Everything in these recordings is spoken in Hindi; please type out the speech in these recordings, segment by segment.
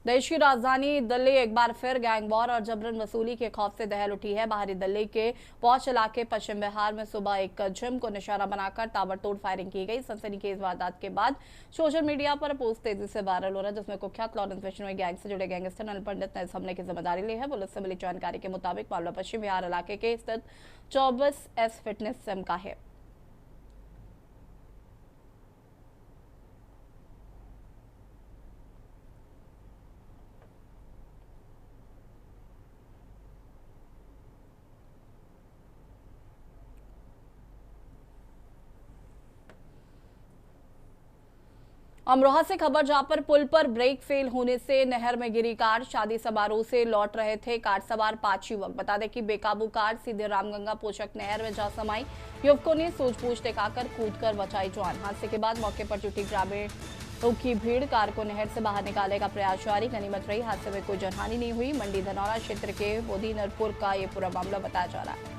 देश की राजधानी दिल्ली एक बार फिर गैंग वॉर और जबरन वसूली के खौफ से दहल उठी है। बाहरी दिल्ली के पौछ इलाके पश्चिम बिहार में सुबह एक जिम को निशाना बनाकर ताबड़तोड़ फायरिंग की गई। सनसनीखेज वारदात के बाद सोशल मीडिया पर पोस्ट तेजी से वायरल हो रहा है, जिसमें कुख्यात लॉरेंस बिश्नोई गैंग से जुड़े गैंगस्टर अनिल पंडित ने इस हमले की जिम्मेदारी ली है। पुलिस से मिली जानकारी के मुताबिक मामला पश्चिम बिहार इलाके के स्थित 24S फिटनेस जिम का है। अमरोहा से खबर, जहां पर पुल पर ब्रेक फेल होने से नहर में गिरी कार। शादी समारोह से लौट रहे थे कार सवार 5 युवक। बता दें कि बेकाबू कार सीधे रामगंगा पोषक नहर में जा समाई। युवकों ने सूझबूझ दिखाकर कूदकर बचाई जान। हादसे के बाद मौके पर जुटी ग्रामीणों की भीड़ कार को नहर से बाहर निकालने का प्रयास जारी। गनीमत रही, हादसे में कोई जनहानि नहीं हुई। मंडी धनौरा क्षेत्र के बोधीनरपुर का ये पूरा मामला बताया जा रहा है।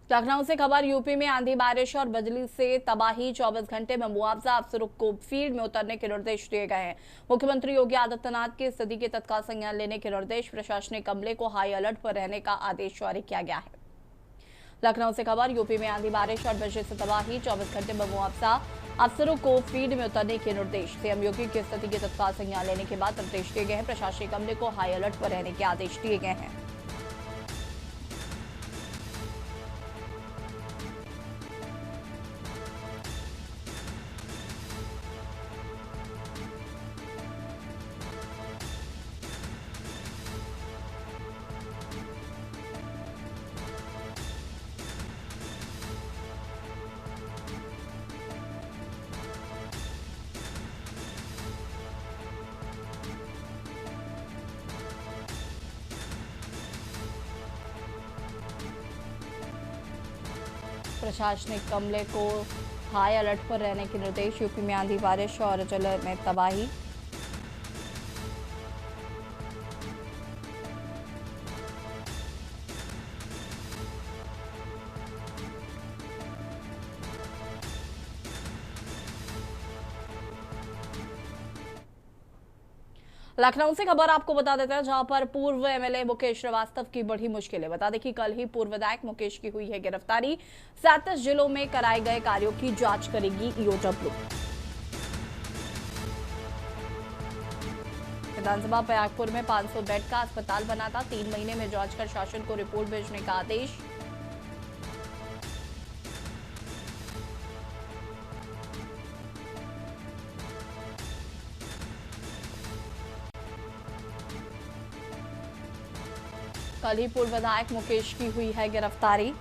लखनऊ से खबर, यूपी में आंधी बारिश और बिजली से तबाही। 24 घंटे में मुआवजा अफसरों को फील्ड में उतरने के निर्देश दिए गए हैं। मुख्यमंत्री योगी आदित्यनाथ की स्थिति के तत्काल संज्ञान लेने के निर्देश। प्रशासनिक अमले को हाई अलर्ट पर रहने का आदेश जारी किया गया है। लखनऊ से खबर, यूपी में आंधी बारिश और बिजली से तबाही। 24 घंटे में मुआवजा अफसरों को फील्ड में उतरने के निर्देश। सीएम योगी की स्थिति के तत्काल संज्ञान लेने के बाद निर्देश दिए गए हैं। प्रशासनिक अमले को हाई अलर्ट पर रहने के आदेश दिए गए हैं। प्रशासनिक अमले को हाई अलर्ट पर रहने के निर्देश। यूपी में आंधी बारिश और जल में तबाही। लखनऊ से खबर आपको बता देते हैं, जहां पर पूर्व एमएलए मुकेश श्रीवास्तव की बढ़ी मुश्किलें। बता दें कि कल ही पूर्व विधायक मुकेश की हुई है गिरफ्तारी। 37 जिलों में कराए गए कार्यों की जांच करेगी ईओडब्ल्यू। विधानसभा प्रयागपुर में 500 बेड का अस्पताल बना था। 3 महीने में जांच कर शासन को रिपोर्ट भेजने का आदेश। कल ही पूर्व विधायक मुकेश की हुई है गिरफ्तारी।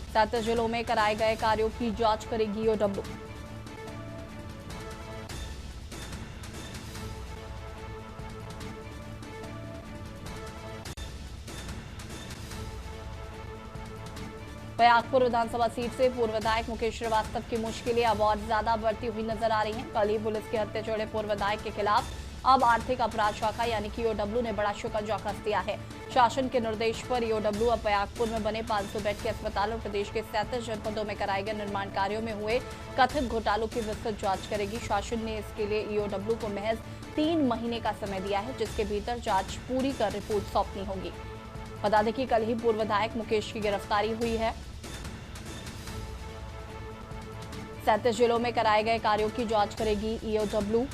37 जिलों में कराए गए कार्यों की जांच करेगी ईओडब्ल्यू। प्रयागपुर विधानसभा सीट से पूर्व विधायक मुकेश श्रीवास्तव की मुश्किलें अब और ज्यादा बढ़ती हुई नजर आ रही हैं। कल ही पुलिस के हत्या जोड़े पूर्व विधायक के खिलाफ अब आर्थिक अपराध शाखा यानी कि ईओडब्ल्यू ने बड़ा शिकंजा कस दिया है। शासन के निर्देश पर ईओडब्ल्यू अब प्रयागपुर में बने 500 बेड के अस्पताल और प्रदेश के 37 जनपदों में कराए गए निर्माण कार्यों में हुए कथित घोटालों की विस्तृत जांच करेगी। शासन ने इसके लिए ईओडब्ल्यू को महज 3 महीने का समय दिया है, जिसके भीतर जांच पूरी कर रिपोर्ट सौंपनी होगी। बता दें कि कल ही पूर्व विधायक मुकेश की गिरफ्तारी हुई है। 37 जिलों में कराए गए कार्यों की जांच करेगी ईओडब्ल्यू।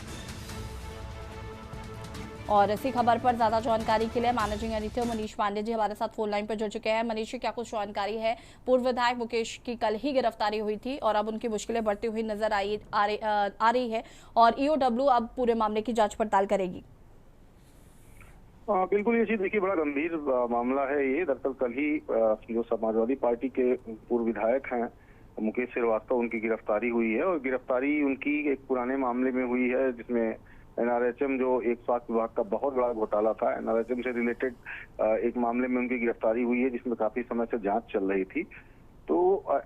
और इसी खबर पर ज्यादा जानकारी के लिए मैनेजिंग एडिटर मनीष पांडे जी हमारे साथ फोन लाइन पर जुड़ चुके हैं। मनीष जी, क्या कुछ जानकारी है? पूर्व विधायक मुकेश की कल ही गिरफ्तारी हुई थी और अब उनकी मुश्किलें बढ़ती हुई नजर आ रही है और ईओडब्ल्यू अब पूरे मामले की जांच पड़ताल करेगी। बिल्कुल ये चीज देखिए, बड़ा गंभीर मामला है ये। दरअसल कल ही जो समाजवादी पार्टी के पूर्व विधायक हैं मुकेश श्रीवास्तव, उनकी गिरफ्तारी हुई है और गिरफ्तारी उनकी एक पुराने मामले में हुई है जिसमें एनआरएचएम, जो एक स्वास्थ्य विभाग का बहुत बड़ा घोटाला था, एनआरएचएम से रिलेटेड एक मामले में उनकी गिरफ्तारी हुई है जिसमें काफी समय से जांच चल रही थी। तो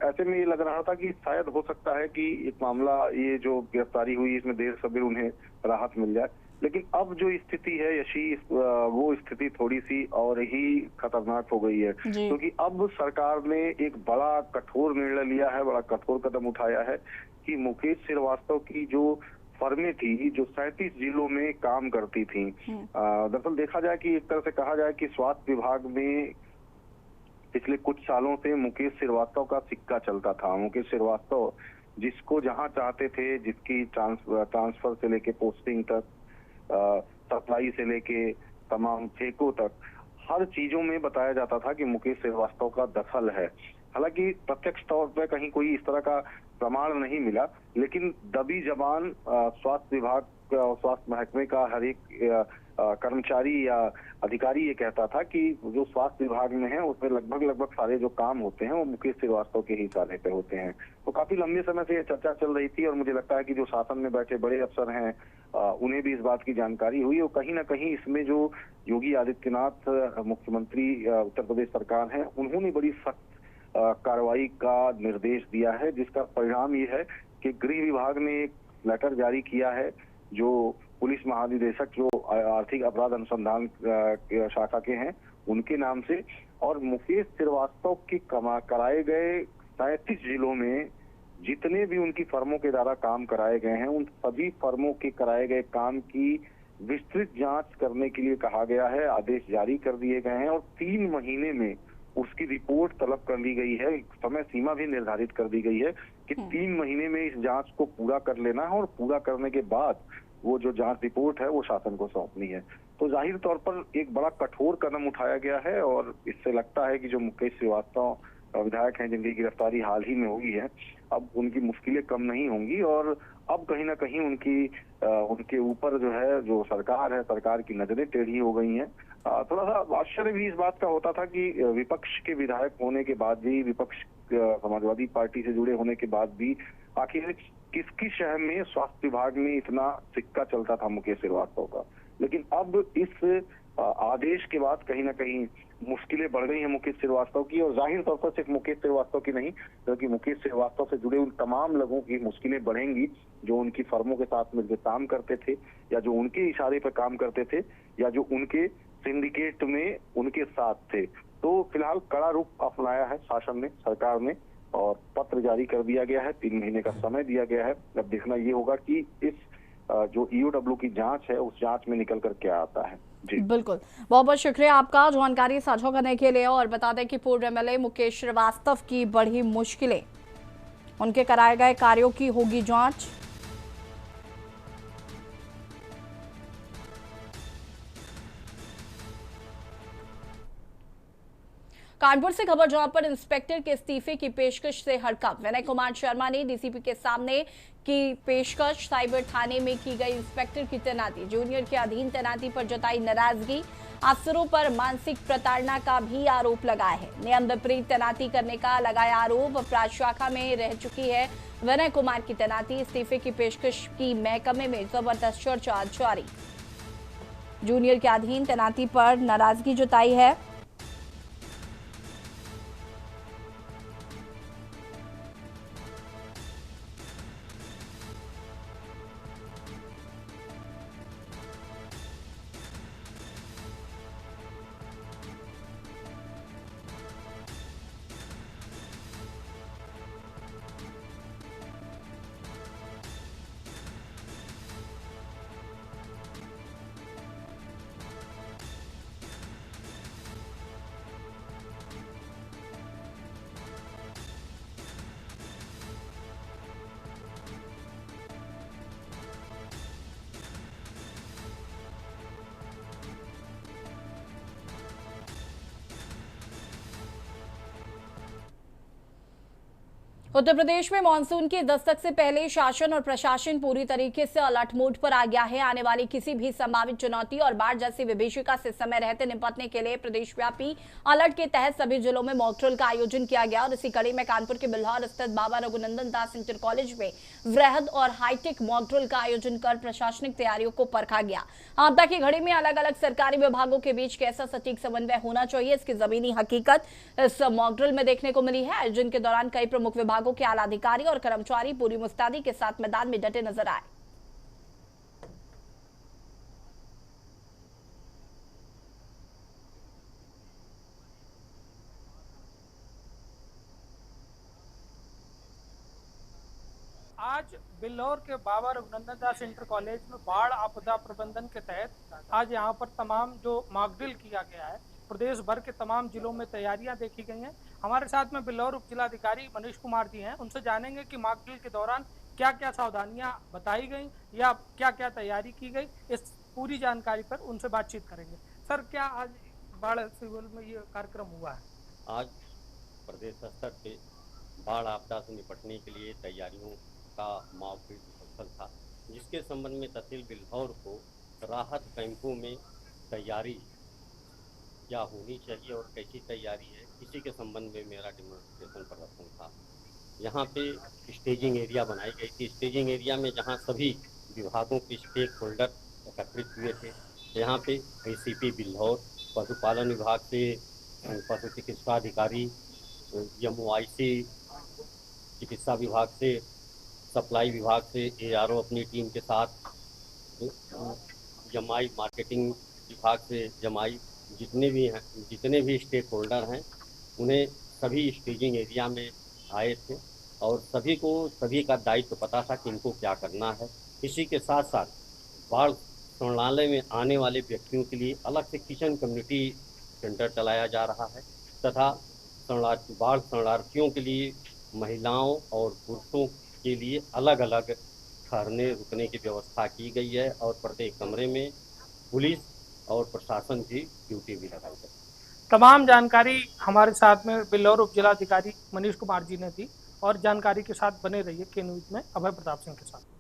ऐसे में ये लग रहा था कि शायद हो सकता है कि एक मामला, ये जो गिरफ्तारी हुई इसमें देर सबेर उन्हें राहत मिल जाए। लेकिन अब जो स्थिति है यशी, वो स्थिति थोड़ी सी और ही खतरनाक हो गई है, क्योंकि अब सरकार ने एक बड़ा कठोर निर्णय लिया है, बड़ा कठोर कदम उठाया है कि मुकेश श्रीवास्तव की जो फर्में थी, जो 37 जिलों में काम करती थी, दरअसल देखा जाए कि एक तरह से कहा जाए कि स्वास्थ्य विभाग में पिछले कुछ सालों से मुकेश श्रीवास्तव का सिक्का चलता था। मुकेश श्रीवास्तव जिसको जहां चाहते थे, जिसकी ट्रांसफर से लेके पोस्टिंग तक, सप्लाई से लेके तमाम ठेकों तक, हर चीजों में बताया जाता था कि मुकेश श्रीवास्तव का दखल है। हालांकि प्रत्यक्ष तौर पर कहीं कोई इस तरह का प्रमाण नहीं मिला, लेकिन दबी जबान स्वास्थ्य विभाग, स्वास्थ्य महकमे का हर एक कर्मचारी या अधिकारी ये कहता था कि जो स्वास्थ्य विभाग में है उसमें लगभग सारे जो काम होते हैं वो मुकेश श्रीवास्तव के ही सारे पे होते हैं। तो काफी लंबे समय से ये चर्चा चल रही थी और मुझे लगता है कि जो शासन में बैठे बड़े अफसर हैं उन्हें भी इस बात की जानकारी हुई और कहीं ना कहीं इसमें जो योगी आदित्यनाथ मुख्यमंत्री उत्तर प्रदेश सरकार है, उन्होंने बड़ी सख्त कार्रवाई का निर्देश दिया है, जिसका परिणाम ये है कि गृह विभाग ने एक लेटर जारी किया है, जो पुलिस महानिदेशक जो आर्थिक अपराध अनुसंधान शाखा के हैं उनके नाम से, और मुकेश श्रीवास्तव के कराए गए 37 जिलों में जितने भी उनकी फर्मों के द्वारा काम कराए गए हैं, उन सभी फर्मों के कराए गए काम की विस्तृत जांच करने के लिए कहा गया है। आदेश जारी कर दिए गए हैं और 3 महीने में उसकी रिपोर्ट तलब कर ली गई है। समय सीमा भी निर्धारित कर दी गई है कि 3 महीने में इस जांच को पूरा कर लेना है और पूरा करने के बाद वो जो जांच रिपोर्ट है वो शासन को सौंपनी है। तो जाहिर तौर पर एक बड़ा कठोर कदम उठाया गया है और इससे लगता है कि जो मुकेश श्रीवास्तव विधायक हैं जिनकी गिरफ्तारी हाल ही में हुई है, अब उनकी मुश्किलें कम नहीं होंगी और अब कहीं ना कहीं उनके ऊपर जो है, जो सरकार है, सरकार की नजरें टेढ़ी हो गई हैं। थोड़ा सा आश्चर्य भी इस बात का होता था कि विपक्ष के विधायक होने के बाद भी, विपक्ष समाजवादी पार्टी से जुड़े होने के बाद भी, आखिर किसकी शहर में स्वास्थ्य विभाग में इतना सिक्का चलता था मुकेश श्रीवास्तव का। लेकिन अब इस आदेश के बाद कहीं ना कहीं मुश्किलें बढ़ गई हैं मुकेश श्रीवास्तव की, और जाहिर तौर पर सिर्फ मुकेश श्रीवास्तव की नहीं, बल्कि मुकेश श्रीवास्तव से जुड़े उन तमाम लोगों की मुश्किलें बढ़ेंगी जो उनकी फर्मों के साथ मिलकर काम करते थे, या जो उनके इशारे पर काम करते थे, या जो उनके सिंडिकेट में उनके साथ थे। तो फिलहाल कड़ा रुख अपनाया है शासन ने, सरकार ने, और पत्र जारी कर दिया गया है, 3 महीने का समय दिया गया है। अब देखना ये होगा कि इस जो ईओडब्ल्यू की जांच है उस जांच में निकल कर क्या आता है। जी बिल्कुल, बहुत बहुत शुक्रिया आपका जानकारी साझा करने के लिए। और बता दें कि पूर्व एमएलए मुकेश श्रीवास्तव की बढ़ी मुश्किलें, उनके कराए गए कार्यों की होगी जांच। कानपुर से खबर जहां पर इंस्पेक्टर के इस्तीफे की पेशकश से हड़कंप। विनय कुमार शर्मा ने डीसीपी के सामने की पेशकश। साइबर थाने में की गई इंस्पेक्टर की तैनाती, जूनियर के अधीन तैनाती पर जताई नाराजगी। अफसरों पर मानसिक प्रताड़ना का भी आरोप लगाया है। नियम विपरीत तैनाती करने का लगाया आरोप। अपराध शाखा में रह चुकी है विनय कुमार की तैनाती। इस्तीफे की पेशकश की महकमे में जबरदस्त चर्चा जारी। जूनियर के अधीन तैनाती पर नाराजगी जताई है। उत्तर प्रदेश में मानसून की दस्तक से पहले शासन और प्रशासन पूरी तरीके से अलर्ट मोड पर आ गया है। आने वाली किसी भी संभावित चुनौती और बाढ़ जैसी विभीषिका से समय रहते निपटने के लिए प्रदेशव्यापी अलर्ट के तहत सभी जिलों में मॉक ड्रिल का आयोजन किया गया और इसी कड़ी में कानपुर के बिल्हौर स्थित बाबा रघुनंदन दास इंटर कॉलेज में वृहद और हाईटेक मॉक ड्रिल का आयोजन कर प्रशासनिक तैयारियों को परखा गया। आपदा की घड़ी में अलग अलग सरकारी विभागों के बीच कैसा सटीक समन्वय होना चाहिए, इसकी जमीनी हकीकत इस मॉक ड्रिल में देखने को मिली है। आयोजन के दौरान कई प्रमुख विभागों के आला अधिकारी और कर्मचारी पूरी मुस्तैदी के साथ मैदान में डटे नजर आए। आज बिल्हौर के बाबा रघुनंदन दास इंटर कॉलेज में बाढ़ आपदा प्रबंधन के तहत आज यहाँ पर तमाम जो मॉक ड्रिल किया गया है, प्रदेश भर के तमाम जिलों में तैयारियां देखी गई हैं। हमारे साथ में बिल्हौर उप जिलाधिकारी मनीष कुमार जी हैं, उनसे जानेंगे कि मॉक ड्रिल के दौरान क्या क्या सावधानियां बताई गई या क्या क्या तैयारी की गई। इस पूरी जानकारी पर उनसे बातचीत करेंगे। सर, क्या आज बाढ़ सिविल में ये कार्यक्रम हुआ है? आज प्रदेश स्तर पे बाढ़ आपदा से निपटने के लिए तैयारियों का मॉक ड्रिल सफल था, जिसके संबंध में तहसील बिल्हौर को राहत कैंपों में तैयारी क्या होनी चाहिए और कैसी तैयारी है, इसी के संबंध में मेरा डेमोन्स्ट्रेशन प्रदर्शन था। यहाँ पे स्टेजिंग एरिया बनाई गई थी। स्टेजिंग एरिया में जहाँ सभी विभागों के स्टेक होल्डर एकत्रित हुए थे, यहाँ पे ACP बिल्हौर, पशुपालन विभाग से पशु चिकित्सा अधिकारी, MOIC चिकित्सा विभाग से, सप्लाई विभाग से ARO अपनी टीम के साथ, जमाई मार्केटिंग विभाग से जमाई, जितने भी स्टेक होल्डर हैं उन्हें सभी स्टेजिंग एरिया में आए थे और सभी का दायित्व पता था कि इनको क्या करना है। इसी के साथ साथ बाढ़ शरणालय में आने वाले व्यक्तियों के लिए अलग से किचन कम्युनिटी सेंटर चलाया जा रहा है तथा बाढ़ शरणार्थियों के लिए महिलाओं और पुरुषों के लिए अलग अलग ठहरने रुकने की व्यवस्था की गई है और प्रत्येक कमरे में पुलिस और प्रशासन की ड्यूटी भी लगाई गई। तमाम जानकारी हमारे साथ में बिल्हौर उप जिलाधिकारी मनीष कुमार जी ने दी और जानकारी के साथ बने रहिए के न्यूज में अभय प्रताप सिंह के साथ।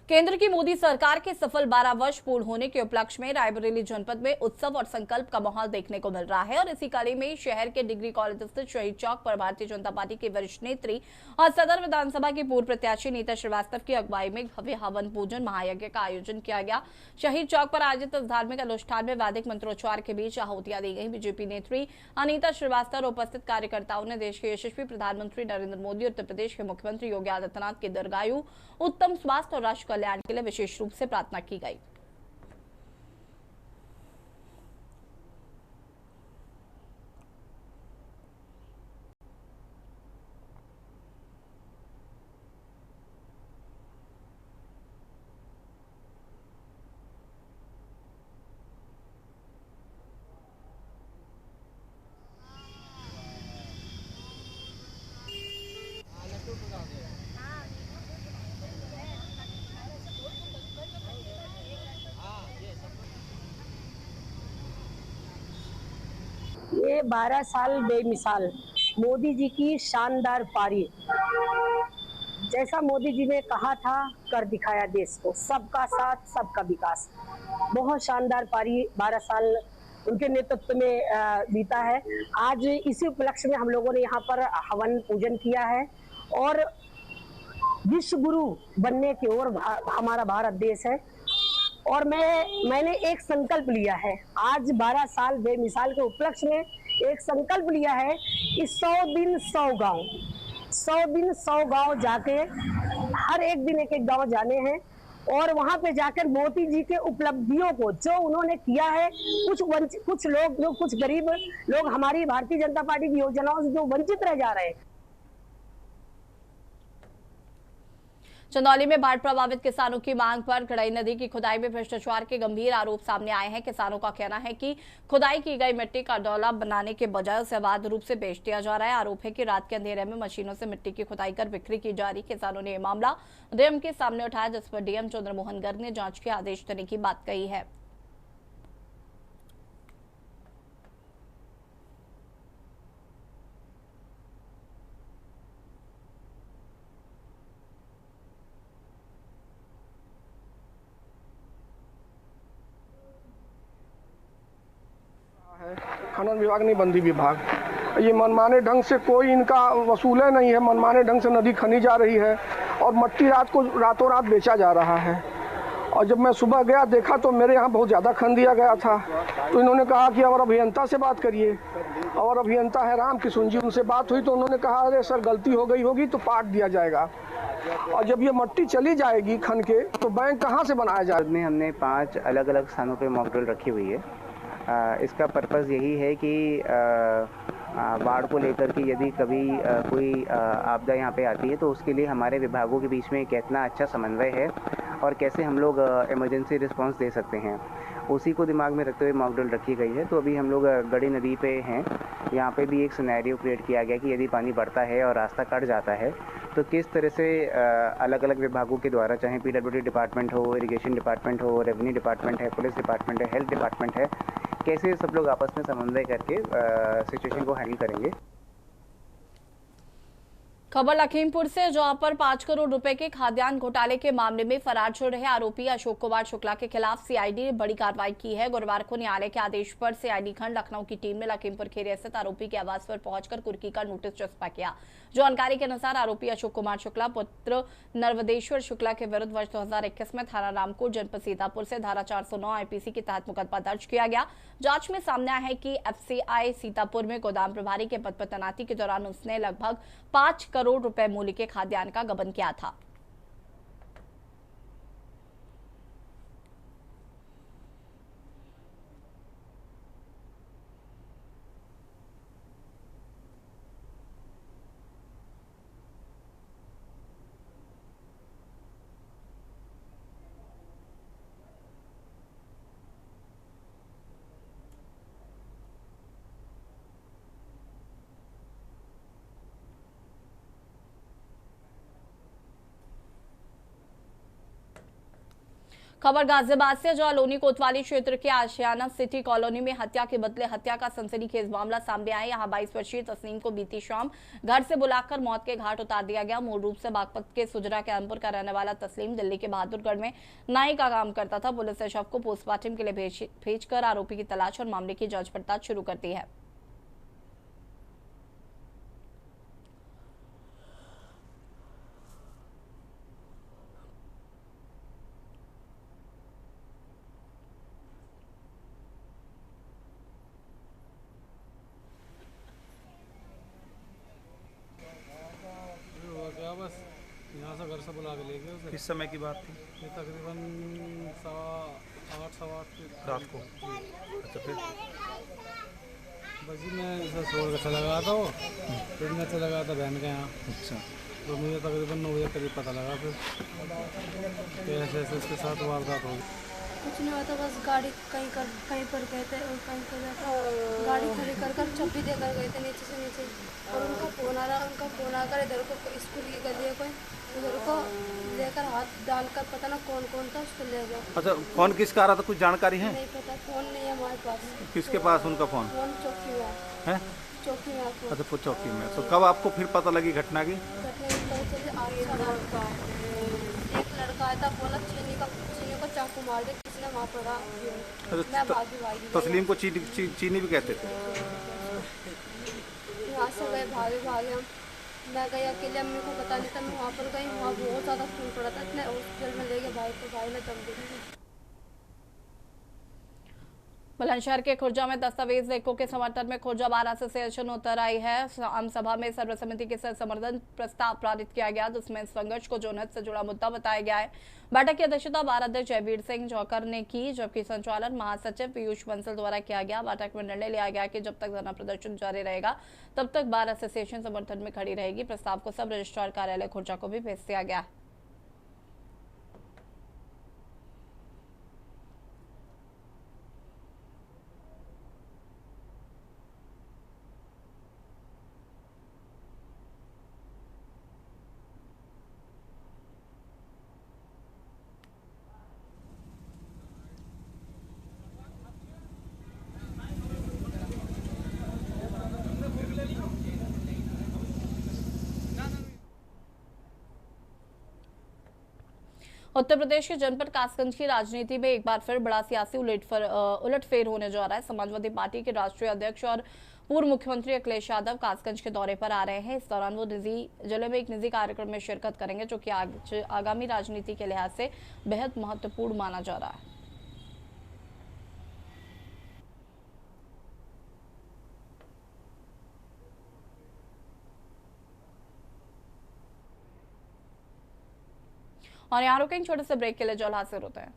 केंद्र की मोदी सरकार के सफल 12 वर्ष पूर्ण होने के उपलक्ष्य में रायबरेली जनपद में उत्सव और संकल्प का माहौल देखने को मिल रहा है और इसी कड़ी में शहर के डिग्री कॉलेज स्थित शहीद चौक पर भारतीय जनता पार्टी के वरिष्ठ नेत्री और सदर विधानसभा की पूर्व प्रत्याशी नीता श्रीवास्तव की अगुवाई में भव्य हवन पूजन महायज्ञ का आयोजन किया गया। शहीद चौक पर आयोजित इस धार्मिक अनुष्ठान में वैदिक मंत्रोच्चार के बीच आहुतियां दी गई। बीजेपी नेत्री अनीता श्रीवास्तव और उपस्थित कार्यकर्ताओं ने देश के यशस्वी प्रधानमंत्री नरेंद्र मोदी, उत्तर प्रदेश के मुख्यमंत्री योगी आदित्यनाथ के दीर्घायु, उत्तम स्वास्थ्य और राष्ट्र कल्याण के लिए विशेष रूप से प्रार्थना की गई। ये 12 साल बेमिसाल मोदी जी की शानदार पारी, जैसा मोदी जी ने कहा था कर दिखाया देश को, सबका साथ सबका विकास। बहुत शानदार पारी 12 साल उनके नेतृत्व में बीता है। आज इसी उपलक्ष्य में हम लोगों ने यहाँ पर हवन पूजन किया है और विश्व गुरु बनने की ओर हमारा भारत देश है और मैंने एक संकल्प लिया है। आज 12 साल बेमिसाल के उपलक्ष्य में एक संकल्प लिया है कि 100 दिन 100 गांव, 100 दिन 100 गांव जाके हर एक दिन एक गांव जाने हैं और वहां पे जाकर मोदी जी के उपलब्धियों को, जो उन्होंने किया है, कुछ लोग जो कुछ गरीब लोग हमारी भारतीय जनता पार्टी की योजनाओं से जो वंचित रह जा रहे हैं। चंदौली में बाढ़ प्रभावित किसानों की मांग पर कड़ई नदी की खुदाई में भ्रष्टाचार के गंभीर आरोप सामने आए हैं। किसानों का कहना है कि खुदाई की गई मिट्टी का डोला बनाने के बजाय उसे अवैध रूप से बेच दिया जा रहा है। आरोप है कि रात के अंधेरे में मशीनों से मिट्टी की खुदाई कर बिक्री की जा रही। किसानों ने यह मामला डीएम के सामने उठाया, जिस पर डीएम चंद्रमोहन गर्ग ने जांच के आदेश देने की बात कही है। खनन विभाग नहीं, बंदी विभाग। ये मनमाने ढंग से कोई इनका वसूले नहीं है, मनमाने ढंग से नदी खनी जा रही है और मट्टी रातों रात बेचा जा रहा है। और जब मैं सुबह गया देखा तो मेरे यहाँ बहुत ज़्यादा खन दिया गया था, तो इन्होंने कहा कि और अभियंता से बात करिए। और अभियंता है राम किशुन जी, उनसे बात हुई तो उन्होंने कहा अरे सर गलती हो गई होगी तो पाट दिया जाएगा। और जब ये मट्टी चली जाएगी खन के तो बैंक कहाँ से बनाया जाए। हमने 5 अलग अलग स्थानों पे मॉक ड्रिल रखी हुई है। इसका पर्पज़ यही है कि बाढ़ को लेकर के यदि कभी कोई आपदा यहाँ पे आती है तो उसके लिए हमारे विभागों के बीच में कितना अच्छा समन्वय है और कैसे हम लोग इमरजेंसी रिस्पांस दे सकते हैं, उसी को दिमाग में रखते हुए मॉक ड्रिल रखी गई है। तो अभी हम लोग गड़ी नदी पे हैं, यहाँ पे भी एक सिनेरियो क्रिएट किया गया कि यदि पानी बढ़ता है और रास्ता कट जाता है तो किस तरह से अलग अलग विभागों के द्वारा, चाहे PWD डिपार्टमेंट हो, इरिगेशन डिपार्टमेंट हो, रेवेन्यू डिपार्टमेंट है, पुलिस डिपार्टमेंट है, हेल्थ डिपार्टमेंट है, कैसे सब लोग आपस में समन्वय करके सिचुएशन को हैंडल करेंगे। खबर लखीमपुर से, जहां पर 5 करोड़ रुपए के खाद्यान्न घोटाले के मामले में फरार चल रहे आरोपी अशोक कुमार शुक्ला के खिलाफ सीआईडी ने बड़ी कार्रवाई की है। गुरुवार को न्यायालय के आदेश पर सीआईडी खंड लखनऊ की टीम ने लखीमपुर खेरी स्थित आरोपी के आवास पर पहुंचकर कुर्की का नोटिस चस्पा किया। जानकारी के अनुसार आरोपी अशोक कुमार शुक्ला पुत्र नर्वदेश्वर शुक्ला के विरुद्ध वर्ष 2021 में थाना रामकोट जनपद सीतापुर से धारा 409 आईपीसी के तहत मुकदमा दर्ज किया गया। जांच में सामने आया है कि एफसीआई सीतापुर में गोदाम प्रभारी के पद पर तैनाती के दौरान उसने लगभग 5 करोड़ रुपए मूल्य के खाद्यान्न का गबन किया था। खबर गाजियाबाद से, जहां लोनी कोतवाली क्षेत्र के आशियाना सिटी कॉलोनी में हत्या के बदले हत्या का सनसनीखेज मामला सामने आया। यहां 22 वर्षीय तस्नीम को बीती शाम घर से बुलाकर मौत के घाट उतार दिया गया। मूल रूप से बागपत के सुजरा कैंपुर का रहने वाला तस्लीम दिल्ली के बहादुरगढ़ में नाई का काम करता था। पुलिस ने शव को पोस्टमार्टम के लिए भेजकर आरोपी की तलाश और मामले की जांच पड़ताल शुरू कर दी है। बस यहाँ से घर से बुला के ले गए उसे। किस समय की बात थी? ये तकरीबन 8:15 रात को। अच्छा, फिर बस जी मैं इसे छोड़ के चला गया था, वो फिर मैं चला गया था बहन के यहाँ। अच्छा, तो मुझे तकरीबन 9 बजे करीब पता लगा फिर कैसे ऐसे उसके साथ वारदात हो गई। कुछ नहीं हुआ था, बस गाड़ी कहीं पर गए थे और कहीं पर जाकर गाड़ी खड़ी कर छब्बी देकर गए थे नीचे से नीचे। और उनका फ़ोन आकर इधर को स्कूल की गली है कोई, उधर को लेकर हाथ डालकर पता ना कौन था उसको ले गया। अच्छा, फोन किसका आ रहा था, कुछ जानकारी है? नहीं पता, फ़ोन नहीं है हमारे पास। किसके पास उनका फ़ोन? फ़ोन चौकी में है। चौकी में। अच्छा, वो चौकी में। तो कब आपको फिर पता लगी घटना की? एक लड़का आया था, बोला चीनी को चाकू मार दे, किसी ने वहाँ पड़ा। मैं भागी तस्लीम को चीनी भी कहते थे। यहाँ से गए भागे हम। मैं गई अकेले, अम्मी को पता नहीं था। मैं वहाँ पर गई, वहाँ बहुत ज़्यादा खून पड़ा था। इतने हॉस्पिटल में ले गए भाई को, भाई ने दम दे दी। बुलंदशहर के खुर्जा में दस्तावेज लेखों के समर्थन में खुर्जा बार एसोसिएशन उतर आई है। आम सभा में सर्वसम्मति के साथ समर्थन प्रस्ताव पारित किया गया, जिसमें संघर्ष को जोनहत से जुड़ा मुद्दा बताया गया है। बैठक की अध्यक्षता बार अध्यक्ष जयवीर सिंह जौकर ने की, जबकि संचालन महासचिव पीयूष बंसल द्वारा किया गया। बैठक में निर्णय लिया गया कि जब तक धरना प्रदर्शन जारी रहेगा तब तक बार एसोसिएशन समर्थन में खड़ी रहेगी। प्रस्ताव को सब रजिस्ट्रार कार्यालय खुर्जा को भी भेज दिया गया है। उत्तर प्रदेश के जनपद कासगंज की राजनीति में एक बार फिर बड़ा सियासी उलटफेर होने जा रहा है। समाजवादी पार्टी के राष्ट्रीय अध्यक्ष और पूर्व मुख्यमंत्री अखिलेश यादव कासगंज के दौरे पर आ रहे हैं। इस दौरान वो जिले में एक निजी कार्यक्रम में शिरकत करेंगे, जो कि आगामी राजनीति के लिहाज से बेहद महत्वपूर्ण माना जा रहा है। और यहाँ रुकेंगे छोटे से ब्रेक के लिए, जो हासिल होते हैं।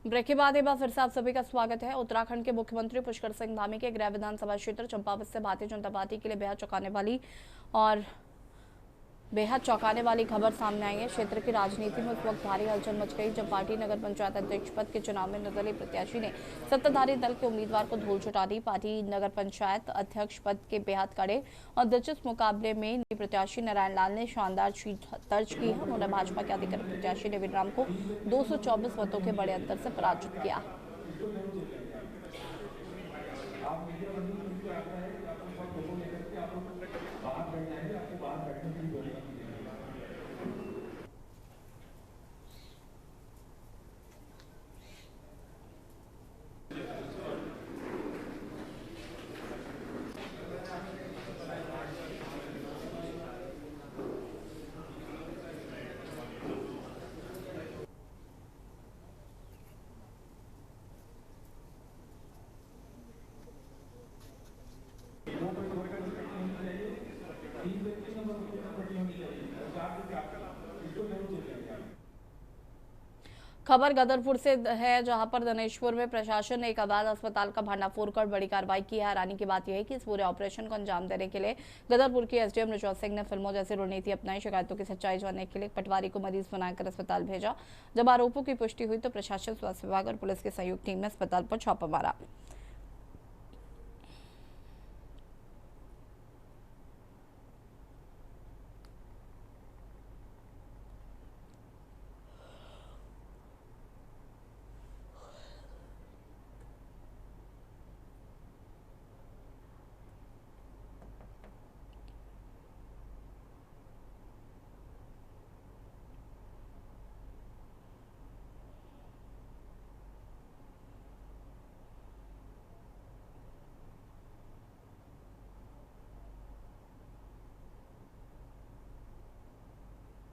ब्रेक के बाद एक बार फिर से आप सभी का स्वागत है। उत्तराखंड के मुख्यमंत्री पुष्कर सिंह धामी के गृह विधानसभा क्षेत्र चंपावत से भारतीय जनता पार्टी के लिए बेहद चौंकाने वाली खबर सामने आई है। क्षेत्र की राजनीति में उस वक्त भारी हलचल मच गई जब पार्टी नगर पंचायत अध्यक्ष पद के चुनाव में निर्दलीय प्रत्याशी ने सत्ताधारी दल के उम्मीदवार को धूल चटा दी। पार्टी नगर पंचायत अध्यक्ष पद के बेहद कड़े और दिलचस्प मुकाबले में प्रत्याशी नारायण लाल ने शानदार जीत दर्ज की है। उन्होंने भाजपा के अधिकृत प्रत्याशी नवीन राम को 224 वोटों के बड़े अंतर से पराजित किया। खबर गदरपुर से है, जहां पर दनेश्वर में प्रशासन ने एक अवैध अस्पताल का भंडाफोड़ कर बड़ी कार्रवाई की है। हैरानी की बात यह है कि इस पूरे ऑपरेशन को अंजाम देने के लिए गदरपुर की एसडीएम ऋचा सिंह ने फिल्मों जैसी रणनीति अपनाई। शिकायतों की सच्चाई जानने के लिए पटवारी को मरीज बनाकर अस्पताल भेजा। जब आरोपों की पुष्टि हुई तो प्रशासन, स्वास्थ्य विभाग और पुलिस की संयुक्त टीम ने अस्पताल पर छापा मारा।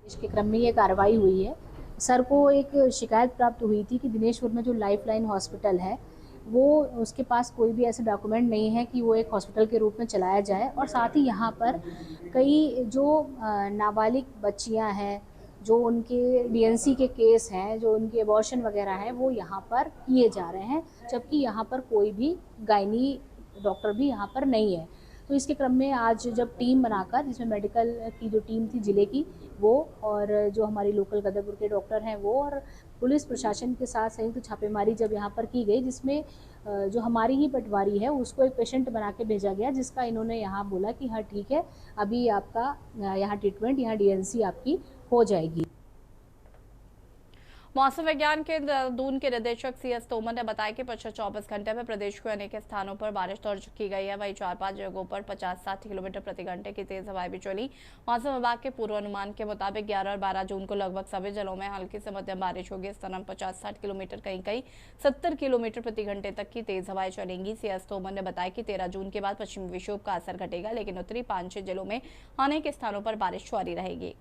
इसके क्रम में ये कार्रवाई हुई है। सर को एक शिकायत प्राप्त हुई थी कि दिनेशपुर में जो लाइफलाइन हॉस्पिटल है वो उसके पास कोई भी ऐसे डॉक्यूमेंट नहीं है कि वो एक हॉस्पिटल के रूप में चलाया जाए, और साथ ही यहाँ पर कई जो नाबालिग बच्चियाँ हैं, जो उनके डीएनसी के केस हैं, जो उनके एबॉर्शन वगैरह हैं, वो यहाँ पर किए जा रहे हैं, जबकि यहाँ पर कोई भी गायनी डॉक्टर भी यहाँ पर नहीं है। तो इसके क्रम में आज जब टीम बनाकर, जिसमें मेडिकल की जो टीम थी जिले की वो, और जो हमारी लोकल गदरपुर के डॉक्टर हैं वो, और पुलिस प्रशासन के साथ संयुक्त छापेमारी जब यहाँ पर की गई, जिसमें जो हमारी ही पटवारी है उसको एक पेशेंट बना के भेजा गया, जिसका इन्होंने यहाँ बोला कि हाँ ठीक है, अभी आपका यहाँ ट्रीटमेंट, यहाँ डीएनसी आपकी हो जाएगी। मौसम विज्ञान केंद्र देहरादून के निदेशक सीएस तोमर ने बताया कि पिछले 24 घंटे में प्रदेश के अनेक स्थानों पर बारिश दर्ज की गई है। वहीं 4-5 जगहों पर 50-60 किलोमीटर प्रति घंटे की तेज हवाएं भी चली। मौसम विभाग के पूर्वानुमान के मुताबिक 11 और 12 जून को लगभग सभी जिलों में हल्की से मध्यम बारिश होगी। इस दौरान 50-60 किलोमीटर, कहीं 70 किलोमीटर प्रति घंटे तक की तेज हवाएं चलेंगी। सीएस तोमर ने बताया कि 13 जून के बाद पश्चिमी विक्षोभ का असर घटेगा, लेकिन उत्तरी 5-6 जिलों में अनेक स्थानों पर बारिश जारी रहेगी।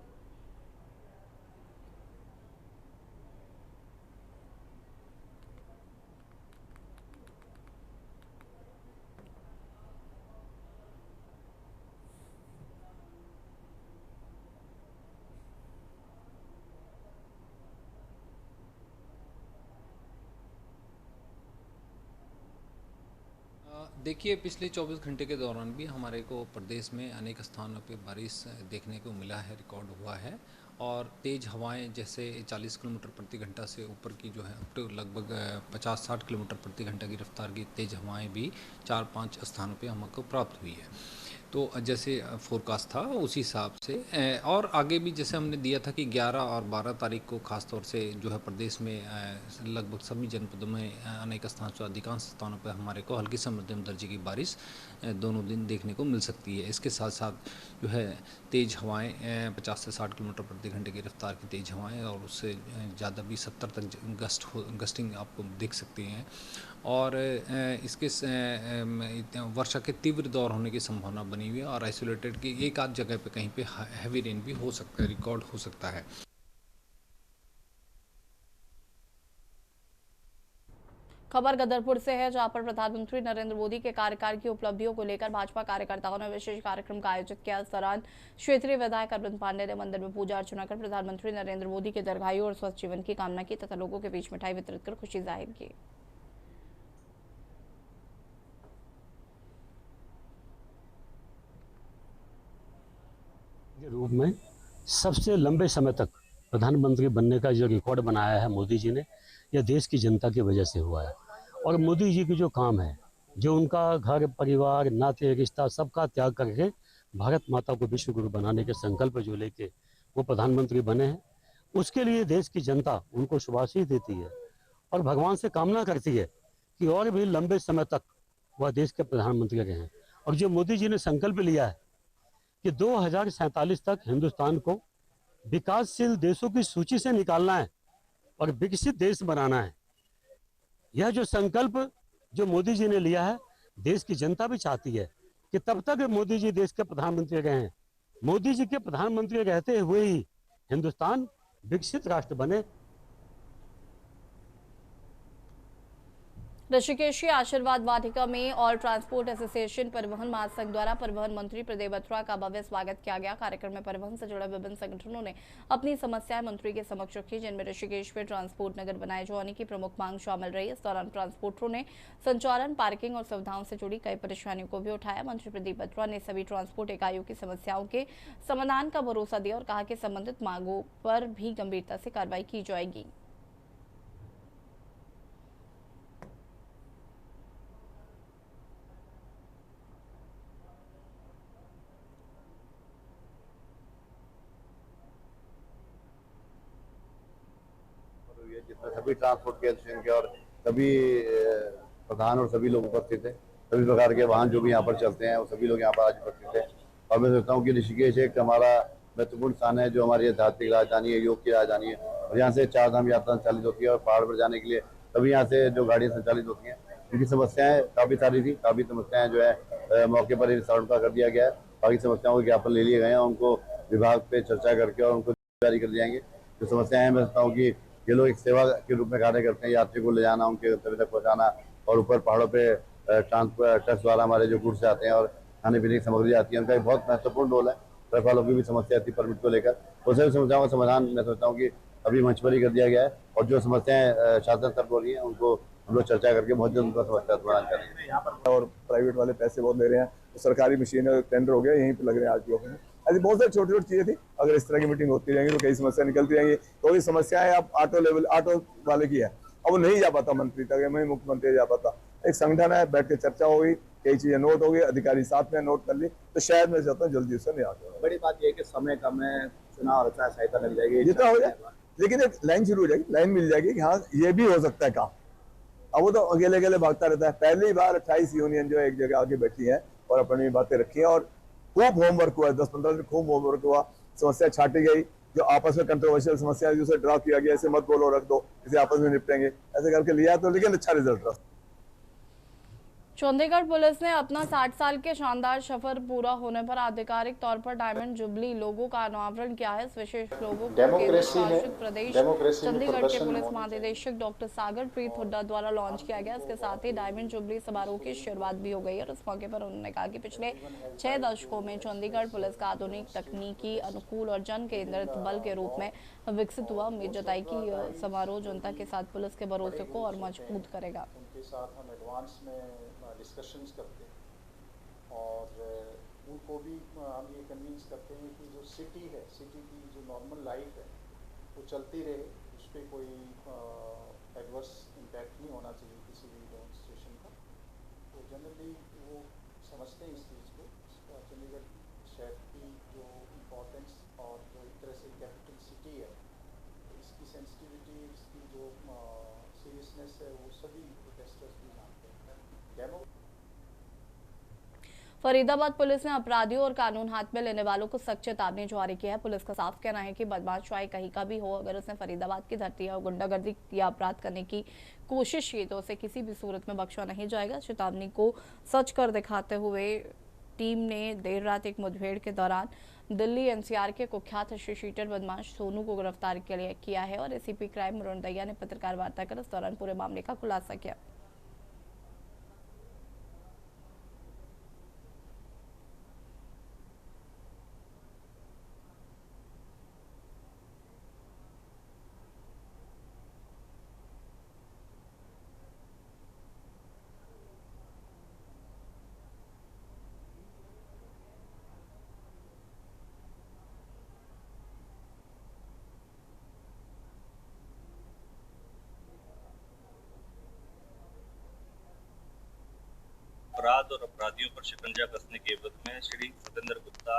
देखिए, पिछले 24 घंटे के दौरान भी हमारे को प्रदेश में अनेक स्थानों पे बारिश देखने को मिला है, रिकॉर्ड हुआ है, और तेज़ हवाएं जैसे 40 किलोमीटर प्रति घंटा से ऊपर की जो है अप टू लगभग 50-60 किलोमीटर प्रति घंटा की रफ्तार की तेज़ हवाएं भी 4-5 स्थानों पे हमको प्राप्त हुई है। तो जैसे फोरकास्ट था उसी हिसाब से और आगे भी जैसे हमने दिया था कि 11 और 12 तारीख को ख़ास तौर से जो है प्रदेश में लगभग सभी जनपदों में अनेक स्थानों पर अधिकांश स्थानों पर हमारे को हल्की से मध्यम दर्जे की बारिश दोनों दिन देखने को मिल सकती है। इसके साथ साथ जो है तेज़ हवाएं 50 से 60 किलोमीटर प्रति घंटे की रफ्तार की तेज़ हवाएं और उससे ज़्यादा भी 70 तक गस्टिंग आपको देख सकती हैं। और इसके वर्षा के तीव्र दौर होने की संभावना बनी हुई है और आइसोलेटेड की एक आध जगह पे कहीं पे हैवी रेन भी हो सकता है, रिकॉर्ड हो सकता है। खबर गदरपुर से है, जहां पर प्रधानमंत्री नरेंद्र मोदी के कार्यकाल की उपलब्धियों को लेकर भाजपा कार्यकर्ताओं ने विशेष कार्यक्रम का आयोजित किया। इस दौरान क्षेत्रीय विधायक अरविंद पांडे ने मंदिर में पूजा अर्चना कर प्रधानमंत्री नरेंद्र मोदी के दीर्घायु और स्वस्थ जीवन की कामना की तथा लोगों के बीच मिठाई वितरित कर खुशी जाहिर की। के रूप में सबसे लंबे समय तक प्रधानमंत्री बनने का जो रिकॉर्ड बनाया है मोदी जी ने, यह देश की जनता की वजह से हुआ है। और मोदी जी की जो काम है, जो उनका घर परिवार नाते रिश्ता सबका त्याग करके भारत माता को विश्व गुरु बनाने के संकल्प जो लेके वो प्रधानमंत्री बने हैं, उसके लिए देश की जनता उनको शुभाशीष देती है और भगवान से कामना करती है कि और भी लंबे समय तक वह देश के प्रधानमंत्री रहें। और जो मोदी जी ने संकल्प लिया है कि 2047 तक हिंदुस्तान को विकासशील देशों की सूची से निकालना है और विकसित देश बनाना है, यह जो संकल्प जो मोदी जी ने लिया है, देश की जनता भी चाहती है कि तब तक मोदी जी देश के प्रधानमंत्री रहे। मोदी जी के प्रधानमंत्री रहते हुए ही हिंदुस्तान विकसित राष्ट्र बने। ऋषिकेश की आशीर्वाद वाटिका में ऑल ट्रांसपोर्ट एसोसिएशन परिवहन महासंघ द्वारा परिवहन मंत्री प्रदीप बत्रा का भव्य स्वागत किया गया। कार्यक्रम में परिवहन से जुड़े विभिन्न संगठनों ने अपनी समस्याएं मंत्री के समक्ष रखी, जिनमें ऋषिकेश में ट्रांसपोर्ट नगर बनाए जाने की प्रमुख मांग शामिल रही। इस दौरान ट्रांसपोर्टरों ने संचालन, पार्किंग और सुविधाओं से जुड़ी कई परेशानियों को भी उठाया। मंत्री प्रदीप बत्रा ने सभी ट्रांसपोर्ट इकाइयों की समस्याओं के समाधान का भरोसा दिया और कहा कि संबंधित मांगों पर भी गंभीरता से कार्रवाई की जाएगी। जितने सभी ट्रांसपोर्ट के एसोसिएशन के और सभी प्रधान और सभी लोग उपस्थित थे, सभी प्रकार के वाहन जो भी यहाँ पर चलते हैं वो सभी लोग यहाँ पर आज उपस्थित थे। और मैं सोचता हूँ कि ऋषिकेश एक हमारा महत्वपूर्ण स्थान है, जो हमारी आध्यात्मिक राजधानी है, योग की राजधानी है। और यहाँ से 4 धाम यात्रा संचालित होती है और पहाड़ पर जाने के लिए सभी यहाँ से जो गाड़ियाँ संचालित होती हैं, उनकी समस्याएं काफ़ी सारी थी। काफ़ी समस्याएं जो है मौके पर ही सरलता कर दिया गया है। बाकी समस्याओं के ज्ञापन ले लिए गए हैं, उनको विभाग पे चर्चा करके और उनको जारी कर जाएंगे। जो समस्याएं हैं, मैं सोचता हूँ कि ये लोग एक सेवा के रूप में कार्य करते हैं, यात्री को ले जाना, उनके गंतव्य तक पहुँचाना और ऊपर पहाड़ों पे ट्रस्ट द्वारा हमारे जो गुड्स आते हैं और खाने पीने की सामग्री आती है, उनका एक बहुत महत्वपूर्ण रोल है। ट्रक वालों की भी समस्या थी परमिट को लेकर, वो सभी समस्याओं का समाधान मैं सोचता हूँ कि अभी मंच पर ही कर दिया गया है। और जो समस्याएं शासन स्तर पर हो रही हैं, उनको हम लोग चर्चा करके बहुत जल्द उनका समस्या समाधान करेंगे। यहाँ पर और प्राइवेट वाले पैसे बहुत ले रहे हैं, तो सरकारी मशीन टेंडर हो गया, यहीं पर लग रहे हैं आज में। ऐसी बहुत सारी छोटी छोटी चीजें थी। अगर इस तरह की मीटिंग होती रहेंगी तो कई समस्या निकलती रहेंगी। तो ये समस्याएं अब ऑटो वाले की है, अब वो नहीं जा पाता मंत्री तक, मैं मुख्यमंत्री जा पाता। एक संगठन है, बैठ के चर्चा होगी, कई चीजें नोट होगी, अधिकारी साथ में नोट कर ली, तो शायद मैं चाहता हूँ जल्दी उससे नहीं आ जाए। बड़ी बात यह है कि समय कम है, चुनाव अच्छा सहायता लग जाएगी, जितना हो जाए, लेकिन एक लाइन शुरू हो जाएगी, लाइन मिल जाएगी कि हाँ ये भी हो सकता है काम। अब वो तो अकेले अकेले भागता रहता है। पहली बार 28 यूनियन जो एक जगह आगे बैठी है और अपनी बातें रखी है और खूब होमवर्क हुआ, 10-15 दिन खूब होमवर्क हुआ, समस्या छाटी गई। जो आपस में कंट्रोवर्शियल समस्या जिसे ड्रा किया गया, ऐसे मत बोलो, रख दो, इसे आपस में निपटेंगे, ऐसे करके लिया तो, लेकिन अच्छा रिजल्ट रहा। चंडीगढ़ पुलिस ने अपना 60 साल के शानदार सफर पूरा होने पर आधिकारिक तौर पर डायमंड जुबली लोगो का अनावरण किया है। इस विशेष लोगो को केंद्र शासित प्रदेश चंडीगढ़ के पुलिस महानिदेशक डॉक्टर सागर प्रीत हुड्डा द्वारा लॉन्च किया गया। इसके साथ ही डायमंड जुबली समारोह की शुरुआत भी हो गई और इस मौके पर उन्होंने कहा कि पिछले 6 दशकों में चंडीगढ़ पुलिस का आधुनिक तकनीकी अनुकूल और जन केंद्रित बल के रूप में विकसित हुआ। उम्मीद जताई कि समारोह जनता के साथ पुलिस के भरोसे को और मजबूत करेगा। उनके साथ हम एडवांस में डिस्कशंस करते हैं और उनको भी हम ये कन्विंस करते हैं कि जो सिटी है, सिटी की जो नॉर्मल लाइफ है वो चलती रहे, उस पर कोई एडवर्स इम्पैक्ट नहीं होना चाहिए किसी भी डेमोन्स्ट्रेशन का। तो जनरली वो समझते हैं इस चीज़ को, चंडीगढ़ शहर की जो इम्पोर्टेंस और जो एक तरह से कैपिटल सिटी है, तो इसकी सेंसिटिविटी, इसकी जो सीरियसनेस है वो सभी प्रोटेस्टर्स भी जानते हैं। डेमो फरीदाबाद पुलिस ने अपराधियों और कानून हाथ में लेने वालों को सख्त चेतावनी जारी की है। पुलिस का साफ कहना है कि बदमाश चाहे कहीं का भी हो, अगर उसने फरीदाबाद की धरती और गुंडागर्दी या अपराध करने की कोशिश की तो उसे किसी भी सूरत में बख्शा नहीं जाएगा। चेतावनी को सच कर दिखाते हुए टीम ने देर रात एक मुठभेड़ के दौरान दिल्ली एनसीआर के कुख्यात शीटर बदमाश सोनू को गिरफ्तार किया है और एसीपी क्राइम अरुण दहिया ने पत्रकार वार्ता कर इस दौरान पूरे मामले का खुलासा किया। अपराध और अपराधियों पर शिकंजा कसने के एवज में Shri Satendra Gupta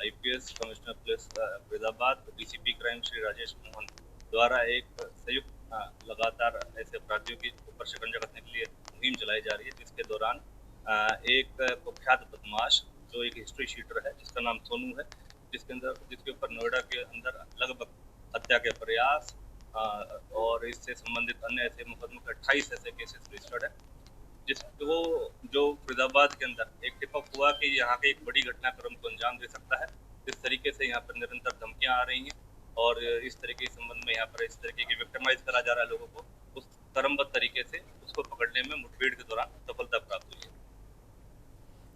IPS commissioner police Faridabad, DCP crime Shri Rajesh Mohan द्वारा एक संयुक्त लगातार ऐसे अपराधियों के ऊपर शिकंजा कसने के लिए मुहिम चलाई जा रही है, जिसके दौरान एक कुख्यात बदमाश जो एक हिस्ट्री शीटर है जिसका नाम सोनू है, जिसके ऊपर नोएडा के अंदर लगभग हत्या के प्रयास और इससे संबंधित अन्य ऐसे मुकदमों के 28 ऐसे केसेस रजिस्टर्ड है, जिसको जो फरीदाबाद के अंदर एक टिप अप हुआ कि यहाँ पे एक बड़ी घटनाक्रम को अंजाम दे सकता है। इस तरीके से यहाँ पर निरंतर धमकियां आ रही हैं और इस तरीके के संबंध में यहाँ पर इस तरीके की विक्टिमाइज करा जा रहा है लोगों को, उस क्रमबद्ध तरीके से उसको पकड़ने में मुठभेड़ के दौरान सफलता प्राप्त हुई है।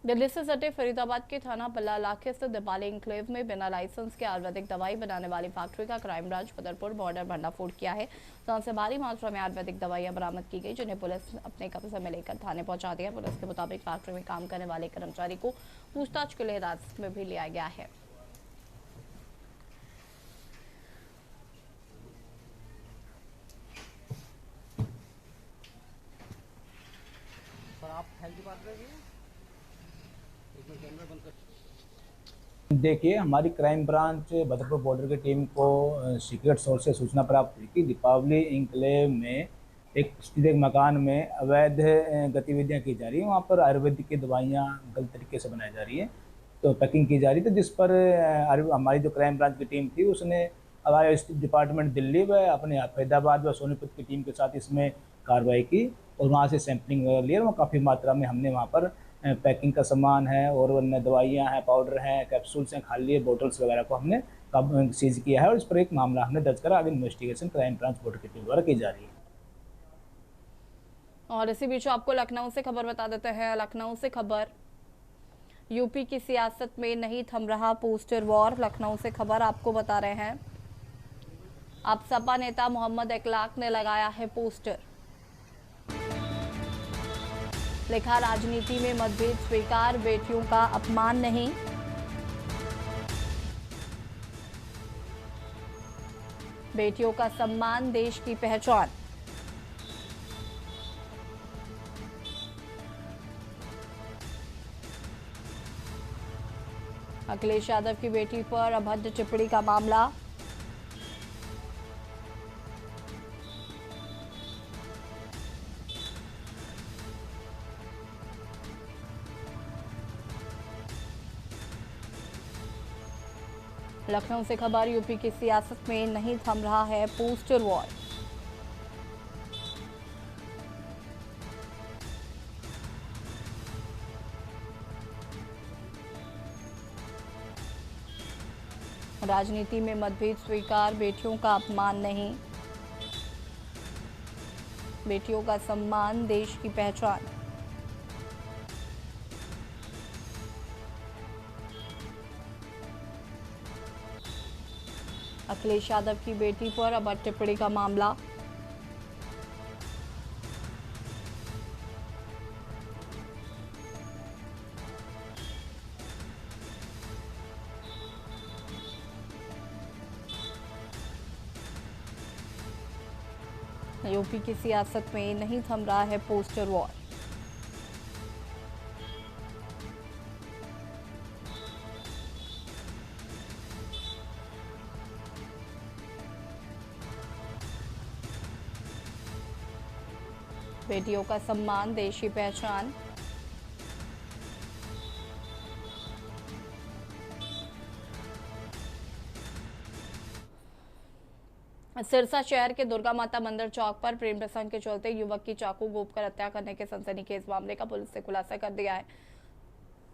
दिल्ली से सटे फरीदाबाद के थाना पल्ला इलाके स्थित दिवाली इंक्लेव में बिना लाइसेंस के आयुर्वेदिक दवाई बनाने वाली फैक्ट्री का क्राइम ब्रांच बदरपुर बॉर्डर भंडाफोड़ किया है, जहां से भारी मात्रा में आयुर्वेदिक दवाइयां बरामद की गई, जिन्हें पुलिस अपने कब्जे में लेकर थाने पहुंचा दिया। पुलिस के मुताबिक फैक्ट्री में काम करने वाले कर्मचारी को पूछताछ के लिए हिरासत में भी लिया गया है। देखिए, हमारी क्राइम ब्रांच बदरपुर बॉर्डर की टीम को सीक्रेट सोर्स से सूचना प्राप्त हुई कि दीपावली इंक्लेव में एक स्थित मकान में अवैध गतिविधियां की जा रही हैं। वहाँ पर आयुर्वेदिक की दवाइयाँ गलत तरीके से बनाई जा रही है, तो पैकिंग की जा रही थी, जिस पर हमारी जो क्राइम ब्रांच की टीम थी उसने आईओएस डिपार्टमेंट दिल्ली व अपने फरीदाबाद व सोनीपत की टीम के साथ इसमें कार्रवाई की और वहाँ से सैंपलिंग वगैरह लिया और काफ़ी मात्रा में हमने वहाँ पर पैकिंग का सामान है और अन्य दवाइयाँ हैं, पाउडर हैं, कैप्सूल्स हैं, खाली बोतल्स वगैरह को हमने सीज किया है और इस पर एक मामला हमने दर्ज करा। आगे इन्वेस्टिगेशन क्राइम ब्रांच बॉर्डर की टीम द्वारा की जा रही है। और इसी बीच आपको लखनऊ से खबर बता देते हैं। लखनऊ से खबर, यूपी की सियासत में नहीं थम रहा पोस्टर वॉर। लखनऊ से खबर आपको बता रहे हैं, आप सपा नेता मोहम्मद इकलाक ने लगाया है पोस्टर, लिखा राजनीति में मतभेद स्वीकार, बेटियों का अपमान नहीं। बेटियों का सम्मान देश की पहचान। अखिलेश यादव की बेटी पर अभद्र टिप्पणी का मामला। लखनऊ से खबर, यूपी की सियासत में नहीं थम रहा है पोस्टर वॉर। राजनीति में मतभेद स्वीकार, बेटियों का अपमान नहीं। बेटियों का सम्मान देश की पहचान। अखिलेश यादव की बेटी पर अभद्र टिप्पणी का मामला। यूपी की सियासत में नहीं थम रहा है पोस्टर वॉर। बेटियों का सम्मान, देश की पहचान। सिरसा शहर के दुर्गा माता मंदिर चौक पर प्रेम प्रसंग के चलते युवक की चाकू घोंपकर हत्या करने के सनसनीखेज मामले का पुलिस ने खुलासा कर दिया है।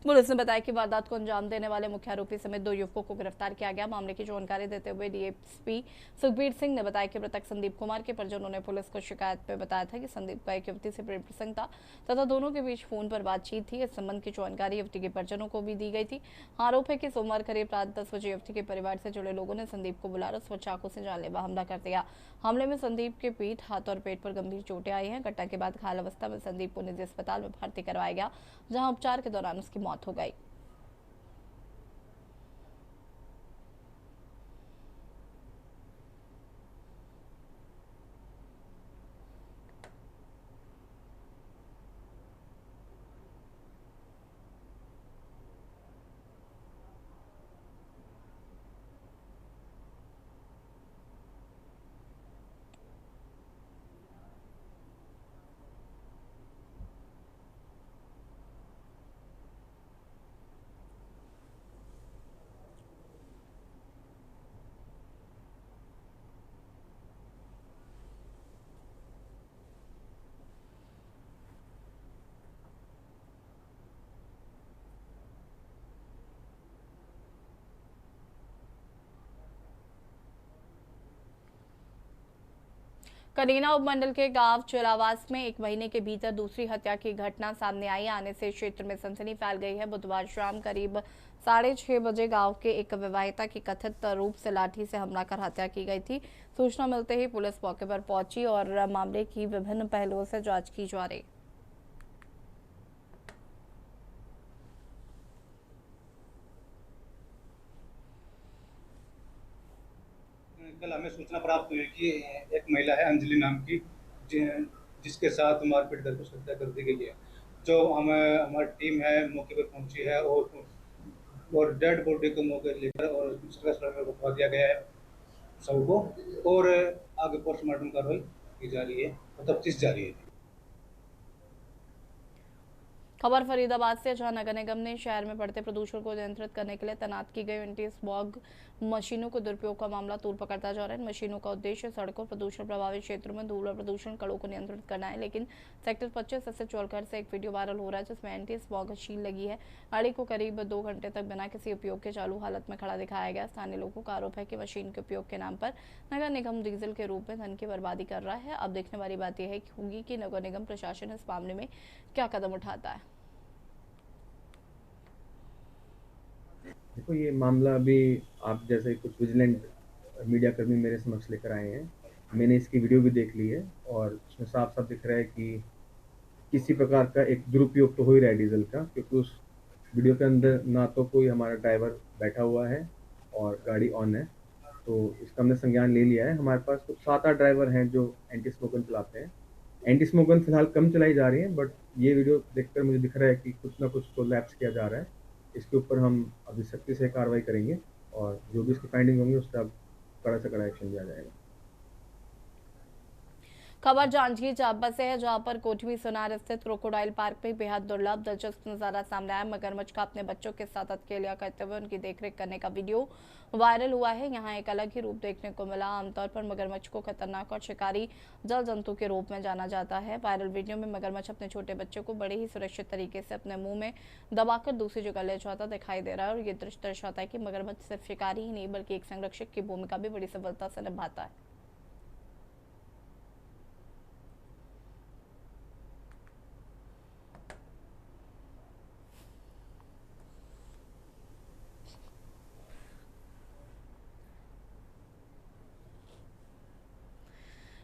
पुलिस ने बताया कि वारदात को अंजाम देने वाले मुख्य आरोपी समेत 2 युवकों को गिरफ्तार किया गया। मामले की जानकारी देते हुए डीएसपी सुखबीर सिंह ने बताया कि मृतक संदीप कुमार के परिजनों ने पुलिस को शिकायत में बताया था कि संदीप का एक युवती से प्रेम प्रसंग था तथा दोनों के बीच फोन पर बातचीत थी। इस संबंध की जानकारी युवती के परिजनों को भी दी गई थी। आरोप है कि सोमवार करीब रात 10 बजे युवती के परिवार से जुड़े लोगों ने संदीप को बुलाकर उस पर चाकू से जानलेवा हमला कर दिया। हमले में संदीप के पीठ, हाथ और पेट पर गंभीर चोटें आई हैं। घटना के बाद घायल अवस्था में संदीप को निजी अस्पताल में भर्ती करवाया गया, जहां उपचार के दौरान उसकी मौत हो गई। कनीना उपमंडल के गांव चोलावास में 1 महीने के भीतर दूसरी हत्या की घटना सामने आई आने से क्षेत्र में सनसनी फैल गई है। बुधवार शाम करीब 6:30 बजे गांव के एक विवाहिता की कथित रूप से लाठी से हमला कर हत्या की गई थी। सूचना मिलते ही पुलिस मौके पर पहुंची और मामले की विभिन्न पहलुओं से जांच की जा रही। कल हमें सूचना प्राप्त हुई कि एक महिला है अंजलि नाम की, जिसके साथ मारपीट कर कुछ हत्या कर दी गई है। जो हमारी टीम है मौके पर पहुंची है और डेड बॉडी को मौके लेकर और सरकारी में पहुंचा दिया गया है सबको, और आगे पोस्टमार्टम कार्रवाई की जा रही है और तफ्तीश जारी है। खबर फरीदाबाद से, जहां नगर निगम ने शहर में बढ़ते प्रदूषण को नियंत्रित करने के लिए तैनात की गई एंटी स्मॉग मशीनों को दुरुपयोग का मामला तूल पकड़ता जा रहा है। इन मशीनों का उद्देश्य सड़कों, प्रदूषण प्रभावित क्षेत्रों में धूल और प्रदूषण कणों को नियंत्रित करना है। लेकिन सेक्टर 25 से चौलकर से एक वीडियो वायरल हो रहा है जिसमें एंटी स्मॉग मशीन लगी है। गाड़ी को करीब 2 घंटे तक बिना किसी उपयोग के चालू हालत में खड़ा दिखाया गया। स्थानीय लोगों का आरोप है कि मशीन के उपयोग के नाम पर नगर निगम डीजल के रूप में धन की बर्बादी कर रहा है। अब देखने वाली बात यह होगी कि नगर निगम प्रशासन इस मामले में क्या कदम उठाता है। देखो, ये मामला अभी आप जैसे कुछ विजिलेंट मीडिया कर्मी मेरे समक्ष लेकर आए हैं। मैंने इसकी वीडियो भी देख ली है और उसमें साफ साफ दिख रहा है कि किसी प्रकार का एक दुरुपयोग तो हो ही रहा है डीजल का, क्योंकि उस वीडियो के अंदर ना तो कोई हमारा ड्राइवर बैठा हुआ है और गाड़ी ऑन है। तो इसका हमने संज्ञान ले लिया है। हमारे पास कुछ 7-8 ड्राइवर हैं जो एंटी स्मोगन चलाते हैं। एंटी स्मोगन फिलहाल कम चलाई जा रही है, बट ये वीडियो देखकर मुझे दिख रहा है कि कुछ ना कुछ तो लैप्स किया जा रहा है। इसके ऊपर हम अभी सख्ती से कार्रवाई करेंगे और जो भी इसकी फाइंडिंग होंगी उस पर कड़ा से कड़ा एक्शन लिया जाएगा। खबर जांजगीर चांपा से है, जहां पर कोठवी सोनार स्थित क्रोकोडाइल पार्क में बेहद दुर्लभ दिलचस्प नजारा सामने आया। मगरमच्छ का अपने बच्चों के साथ अकेलिया करते हुए उनकी देखरेख करने का वीडियो वायरल हुआ है। यहां एक अलग ही रूप देखने को मिला। आमतौर पर मगरमच्छ को खतरनाक और शिकारी जल जंतु के रूप में जाना जाता है। वायरल वीडियो में मगरमच्छ अपने छोटे बच्चे को बड़े ही सुरक्षित तरीके से अपने मुंह में दबाकर दूसरी जगह ले जाता दिखाई दे रहा है और ये दृश्य दर्शाता है कि मगरमच्छ सिर्फ शिकारी ही नहीं बल्कि एक संरक्षक की भूमिका भी बड़ी सफलता से निभाता है।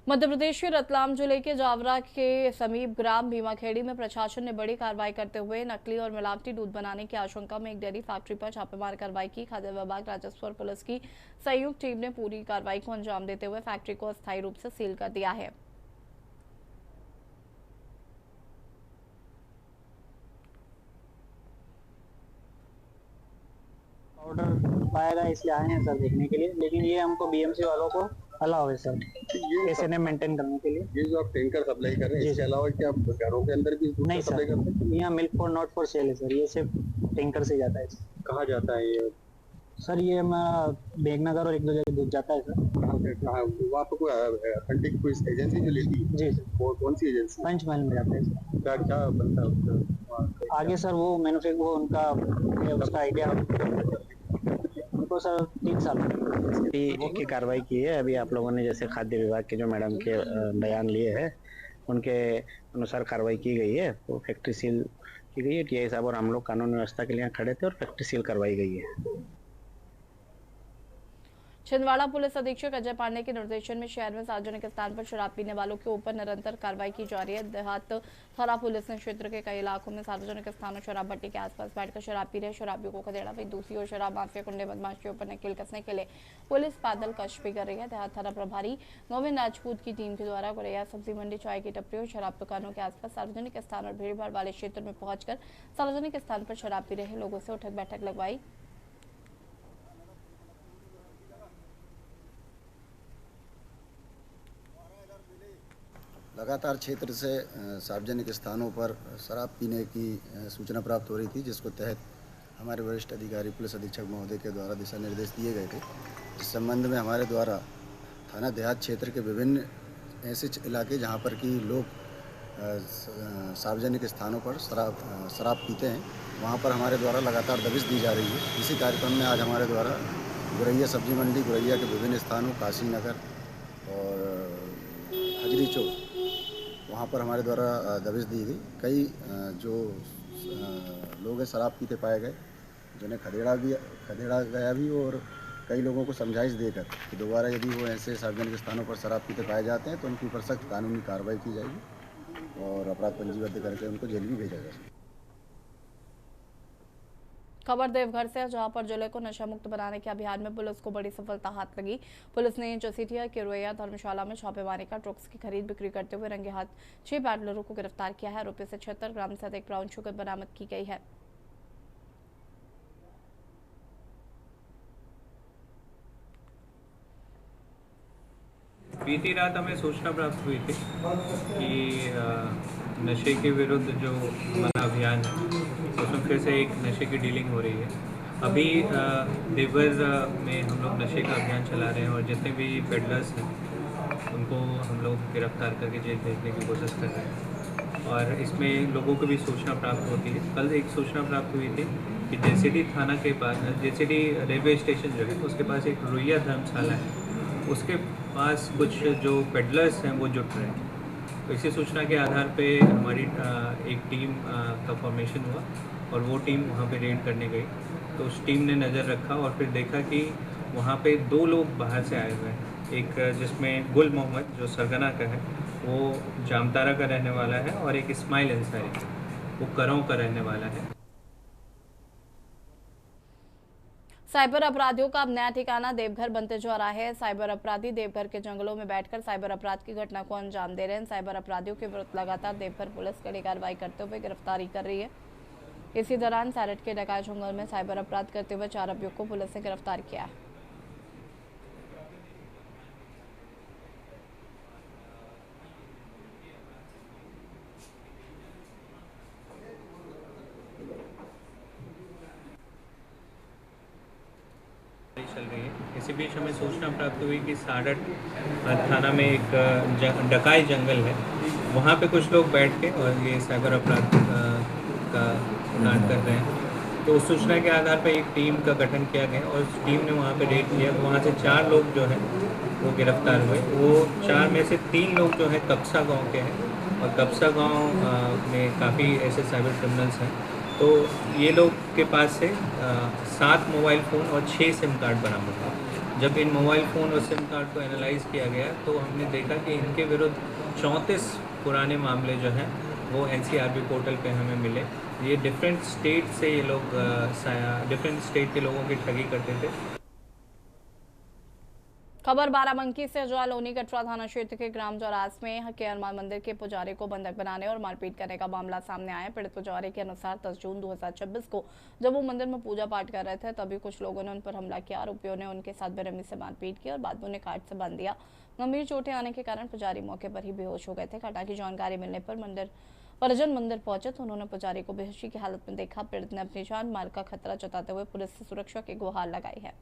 मध्य प्रदेश के रतलाम जिले के जावरा के समीप ग्राम भीमाखेड़ी में प्रशासन ने बड़ी कार्रवाई करते हुए नकली और मिलावटी दूध बनाने की आशंका में एक डेयरी फैक्ट्री पर छापेमार कार्रवाई की। खाद्य विभाग, राजस्व और पुलिस की संयुक्त टीम ने पूरी कार्रवाई को अंजाम देते हुए फैक्ट्री को अस्थायी रूप से सील कर दिया है। ऑर्डर पाया गया इसलिए आए हैं सर देखने के लिए, लेकिन ये हमको बीएमसी वालों को अलाउ है सर एसएनएम मेंटेन करने के लिए। ये जो आप टैंकर सप्लाई कर रहे हैं इसके अलावा क्या घरों के अंदर भी नहीं सप्लाई करते हैं? यहाँ milk for not for sale है सर, ये सिर्फ टैंकर से जाता है। कहाँ जाता है ये सर? ये बेगनगर और एक दो जगह दूध जाता है सर। कहाँ वहाँ पे कोई ऑथेंटिक कोई एजेंसी जो लेती है? जी सर। कौन सी एजेंसी? पंचमहल में जाता है सर। क्या क्या बनता है उसका आगे सर? वो मैन्युफैक्चर वो उनका उसका आइडिया उनको सर 3 साल की कार्रवाई की है। अभी आप लोगों ने जैसे खाद्य विभाग के जो मैडम के बयान लिए हैं उनके अनुसार कार्रवाई की गई है। तो फैक्ट्री सील की गई है। टीआई साहब और हम लोग कानून व्यवस्था के लिए यहाँ खड़े थे और फैक्ट्री सील करवाई गई है। छिंदवाड़ा पुलिस अधीक्षक अजय पांडे के निर्देशन में शहर में सार्वजनिक स्थान पर शराब पीने वालों के ऊपर निरंतर कार्रवाई की जा रही है। देहात थाना पुलिस ने क्षेत्र के कई इलाकों में सार्वजनिक स्थानों शराब भट्टी के आसपास बैठकर शराब पी रहे शराबियों को खदेड़ा। वहीं दूसरी ओर शराब माफिया गुंडे बदमाश के ऊपर नकेल कसने के लिए पुलिस पैदल कश भी कर रही है। देहात थाना प्रभारी गोविंद राजपूत की टीम के द्वारा गुरैया सब्जी मंडी, चाय की टपरी और शराब दुकानों के आसपास सार्वजनिक स्थान और भीड़भाड़ वाले क्षेत्र में पहुंचकर सार्वजनिक स्थान पर शराब पी रहे लोगों से उठक बैठक लगवाई। लगातार क्षेत्र से सार्वजनिक स्थानों पर शराब पीने की सूचना प्राप्त हो रही थी, जिसको तहत हमारे वरिष्ठ अधिकारी पुलिस अधीक्षक महोदय के द्वारा दिशा निर्देश दिए गए थे। इस संबंध में हमारे द्वारा थाना देहात क्षेत्र के विभिन्न ऐसे इलाके जहां पर कि लोग सार्वजनिक स्थानों पर शराब पीते हैं, वहां पर हमारे द्वारा लगातार दबिश दी जा रही है। इसी कार्यक्रम में आज हमारे द्वारा गुरैया सब्जी मंडी, गुरैया के विभिन्न स्थानों, काशी नगर और हजरी चौक, वहाँ पर हमारे द्वारा दबिश दी गई। कई जो लोग शराब पीते पाए गए, जिन्हें खदेड़ा गया भी, और कई लोगों को समझाइश देकर कि दोबारा यदि वो ऐसे सार्वजनिक स्थानों पर शराब पीते पाए जाते हैं तो उनके ऊपर सख्त कानूनी कार्रवाई की जाएगी और अपराध पंजीबद्ध करके उनको जेल भी भेजा जाएगा। खबर देवघर से, जहां पर जिले को नशा मुक्त बनाने के अभियान में पुलिस को बड़ी सफलता हाथ लगी। पुलिस ने जसीठिया के रोया धर्मशाला में छापेमारी कर ड्रग्स की खरीद बिक्री करते हुए रंगे हाथ 6 पैडलरों को गिरफ्तार किया है। आरोपी से 76 ग्राम से अधिक ब्राउन शुगर बरामद की गई है। बीती रात हमें सूचना प्राप्त हुई थी कि नशे के विरुद्ध जो हमारा अभियान है उसमें फिर से एक नशे की डीलिंग हो रही है। अभी देवघर में हम लोग नशे का अभियान चला रहे हैं और जितने भी पेडलर्स हैं उनको हम लोग गिरफ्तार करके जेल भेजने की कोशिश कर रहे हैं। और इसमें लोगों को भी सूचना प्राप्त होती है। कल एक सूचना प्राप्त हुई थी कि जेसीडी थाना के पास, जेसीडी रेलवे स्टेशन जो है उसके पास एक रोया धर्मशाला है, उसके पास कुछ जो पेडलर्स हैं वो जुट रहे हैं। तो इसी सूचना के आधार पे हमारी एक टीम का फॉर्मेशन हुआ और वो टीम वहाँ पे रेड करने गई। तो उस टीम ने नज़र रखा और फिर देखा कि वहाँ पे 2 लोग बाहर से आए हुए हैं। एक जिसमें गुल मोहम्मद जो सरगना का है वो जामतारा का रहने वाला है और एक इस्माइल अंसारी वो करौं का रहने वाला है। साइबर अपराधियों का अब नया ठिकाना देवघर बनते जा रहा है। साइबर अपराधी देवघर के जंगलों में बैठकर साइबर अपराध की घटना को अंजाम दे रहे हैं। साइबर अपराधियों के विरुद्ध लगातार देवघर पुलिस कड़ी कार्रवाई करते हुए गिरफ्तारी कर रही है। इसी दौरान सारठ के डकाय जंगल में साइबर अपराध करते हुए 4 अभियुक्तों को पुलिस ने गिरफ्तार किया है। चल रही है। इसी बीच हमें सूचना प्राप्त हुई कि सारठ थाना में एक डकाई जंगल है, वहाँ पे कुछ लोग बैठ के और ये साइबर अपराध का कांड कर रहे हैं। तो उस सूचना के आधार पर एक टीम का गठन किया गया और उस टीम ने वहाँ पे रेड किया। तो वहाँ से 4 लोग जो हैं वो गिरफ्तार हुए। वो 4 में से 3 लोग जो हैं कपसा गाँव के हैं और कपसा गाँव में काफ़ी ऐसे साइबर क्रिमिनल्स हैं। तो ये लोग के पास से 7 मोबाइल फ़ोन और 6 सिम कार्ड बरामद हुए। जब इन मोबाइल फ़ोन और सिम कार्ड को एनालाइज किया गया तो हमने देखा कि इनके विरुद्ध 34 पुराने मामले जो हैं वो NCRB पोर्टल पे हमें मिले। ये डिफरेंट स्टेट से ये लोग डिफरेंट स्टेट के लोगों की ठगी करते थे। खबर बाराबंकी से जहां लोनी कटरा थाना क्षेत्र के ग्राम चौरास में के हनुमान मंदिर के पुजारी को बंधक बनाने और मारपीट करने का मामला सामने आया। पीड़ित पुजारी के अनुसार 10 जून 2026 को जब वो मंदिर में पूजा पाठ कर रहे थे तभी कुछ लोगों ने उन पर हमला किया। आरोपियों ने उनके साथ बेरहमी से मारपीट की और बाद में उन्हें काट से बांध दिया। गंभीर चोटें आने के कारण पुजारी मौके पर ही बेहोश हो गए थे। घटना की जानकारी मिलने पर परिजन मंदिर पहुंचे तो उन्होंने पुजारी को बेहोशी की हालत में देखा। पीड़ित ने अपनी जान माल का खतरा जताते हुए पुलिस से सुरक्षा की गुहार लगाई है।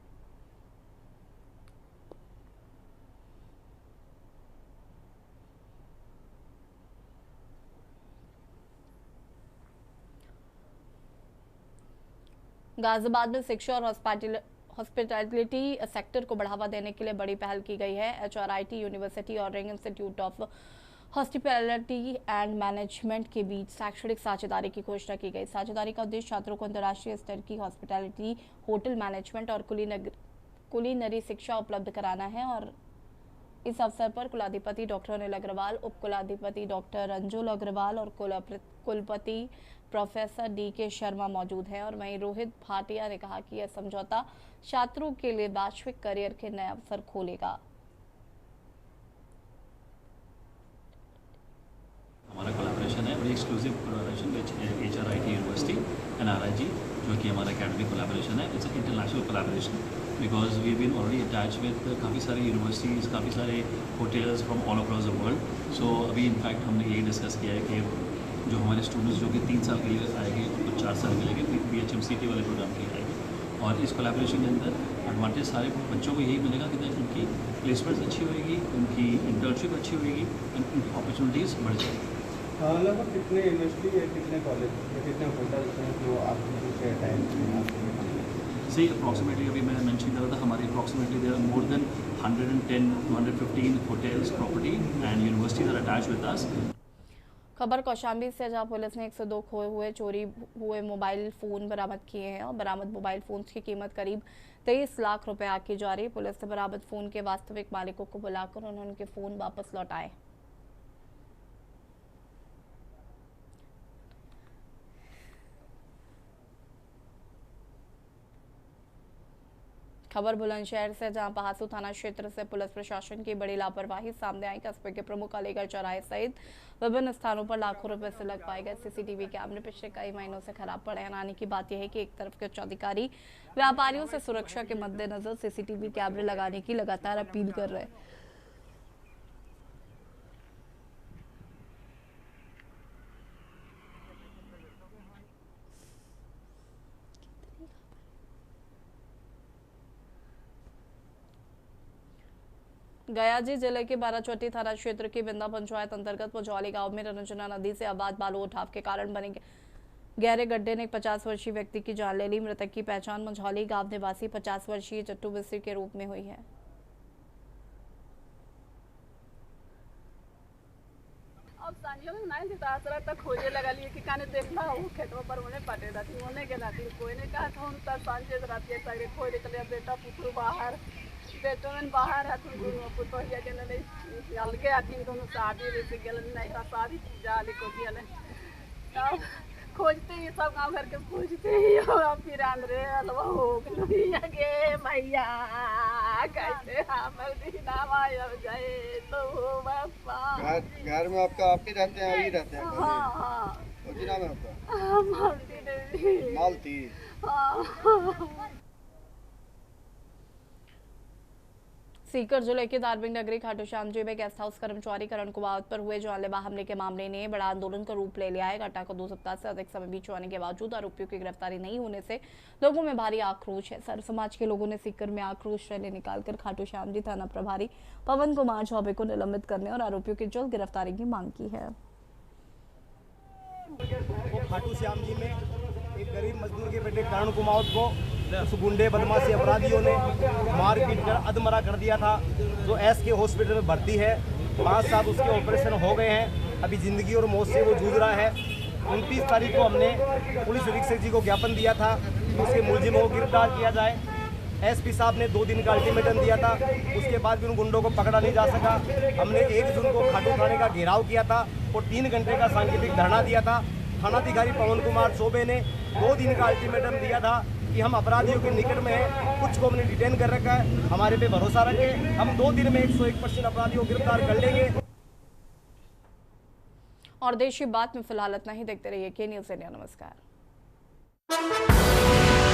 गाजियाबाद में शिक्षा और हॉस्पिटैलिटी सेक्टर को बढ़ावा देने के लिए बड़ी पहल की गई है। HRIT यूनिवर्सिटी और ring institute of hospitality and management के बीच शैक्षणिक साझेदारी की घोषणा की गई। साझेदारी का उद्देश्य छात्रों को अंतर्राष्ट्रीय स्तर की हॉस्पिटैलिटी, होटल मैनेजमेंट और कुलिनरी शिक्षा उपलब्ध कराना है। और इस अवसर पर कुलाधिपति डॉक्टर अनिल अग्रवाल, उप कुलाधिपति डॉक्टर अंजुल अग्रवाल और कुलपति प्रोफेसर DK शर्मा मौजूद हैं। और वहीं रोहित भाटिया ने कहा कि यह समझौता छात्रों के लिए वैश्विक करियर के नए अवसर खोलेगा। हमारा कोलैबोरेशन है, बड़ी exclusive collaboration with HRIT university and RIG, जो कि हमारा एकेडमिक कोलैबोरेशन है। It's a international collaboration because we been already attach with काफ़ी सारे यूनिवर्सिटीज़, काफ़ी सारे hotels from all across the world. So अभी इनफैक्ट हमने यही डिस्कस किया है कि जो हमारे स्टूडेंट्स जो कि 3 साल के लिए आएंगे, कुछ 4 साल के लिए BHMCT वाले प्रोग्राम के लिए आएंगे। और इस कोलैबोरेशन के अंदर एडवांटेज सारे बच्चों को यही मिलेगा कि उनकी प्लेसमेंट्स अच्छी होगी, उनकी इंटर्नशिप अच्छी होगी, उनकी अपॉर्चुनिटीज़ बढ़ जाएगी। लगभग कितने यूनिवर्सिटी या कितने कॉलेज या कितने होटल्स हैं जो आपके अटैच सही अप्रॉक्सीमेटली अभी मैं मेंशन कर रहा था, हमारे approximately there are more than 110 to 115 hotels, property and universities are attached with us. खबर कौशाम्बी से, जहां पुलिस ने 102 खोए हुए चोरी हुए मोबाइल फ़ोन बरामद किए हैं और बरामद मोबाइल फ़ोन की कीमत करीब 23 लाख रुपए आकी जा रही है। पुलिस ने बरामद फ़ोन के वास्तविक मालिकों को बुलाकर उनके फ़ोन वापस लौटाए। खबर बुलंदशहर से, जहां पहासू थाना क्षेत्र से पुलिस प्रशासन की बड़ी लापरवाही सामने आई। कस्बे के प्रमुख अलीगढ़ चौराहे सहित विभिन्न स्थानों पर लाखों रुपए से लगवाए गए CCTV कैमरे पिछले कई महीनों से खराब पड़े हैं। आने की बात यह है कि एक तरफ के उच्च अधिकारी व्यापारियों से सुरक्षा के मद्देनजर CCTV कैमरे लगाने की लगातार अपील कर रहे हैं। गयाजी जिले के बाराचौटी थाना क्षेत्र की बिंदा पंचायत अंतर्गत पजौली गांव में रंजना नदी से अवैध बालू उठाव के कारण बने गहरे गड्ढे ने एक 50 वर्षीय व्यक्ति की जान ले ली। मृतक की पहचान मझौली गांव निवासी 50 वर्षीय चट्टू मिस्त्री के रूप में हुई है। अब सांझे में नहीं देता आसरा तक खोजे लगा लिए कि काने देखना हो खेतों पर उन्हें पाटे दाती उन्हें के दाती कोई ने कहा था उन तक सांझे रात के सारे खोज निकले बेटा पुत्र बाहर बेटो में बाहर है तुम गुरु पुत्र हिया के नहीं अलगे आती दोनों शादी रे गेल नहीं शादी जाली को गेल तब खोजते ही सब गांव घर के खोजते ही अब फिर अंदर अलवा हो गया गे मैया कैसे हमर दिन आया जाए तो बापा घर में आपका आप ही रहते हैं, अभी रहते हैं? हाँ हाँ। कौन नाम है आपका? मालती देवी। मालती। हाँ। सीकर जिले के धार्मिक नगरी खाटू श्याम जी में गेस्ट हाउस कर्मचारी करण कुमावत पर हुए जानलेवा हमले के मामले ने बड़ा आंदोलन का रूप ले लिया है। घटना को 2 सप्ताह से अधिक समय बीत जाने के बावजूद आरोपियों की गिरफ्तारी नहीं होने से लोगों में भारी आक्रोश है। सर्व समाज के लोगों ने सीकर में आक्रोश रैली निकालकर खाटू श्याम जी थाना प्रभारी पवन कुमार चौबे को निलंबित करने और आरोपियों की जल्द गिरफ्तारी की मांग की है। खाटू श्याम जी में एक गरीब मजदूर के बेटे करण कुमावत को उस गुंडे बदमाशी अपराधियों ने मार पीट कर अधमरा कर दिया था, जो SK हॉस्पिटल में भर्ती है। 5 साल उसके ऑपरेशन हो गए हैं, अभी ज़िंदगी और मौत से वो जूझ रहा है। 29 तारीख को हमने पुलिस अधीक्षक जी को ज्ञापन दिया था कि उसके मुलजिमों को गिरफ्तार किया जाए। SP साहब ने 2 दिन का अल्टीमेटम दिया था, उसके बाद भी उन गुंडों को पकड़ा नहीं जा सका। हमने 1 जून को खाटू थाने का घेराव किया था और 3 घंटे का सांकेतिक धरना दिया था। थानाधिकारी पवन कुमार चौबे ने 2 दिन का अल्टीमेटम दिया था कि हम अपराधियों के निकट में हैं, कुछ को हमने डिटेन कर रखा है, हमारे पे भरोसा रखें, हम 2 दिन में 101% अपराधियों को गिरफ्तार कर लेंगे। और देश की बात में फिलहाल इतना ही। देखते रहिए के न्यूज़ इंडिया। नमस्कार।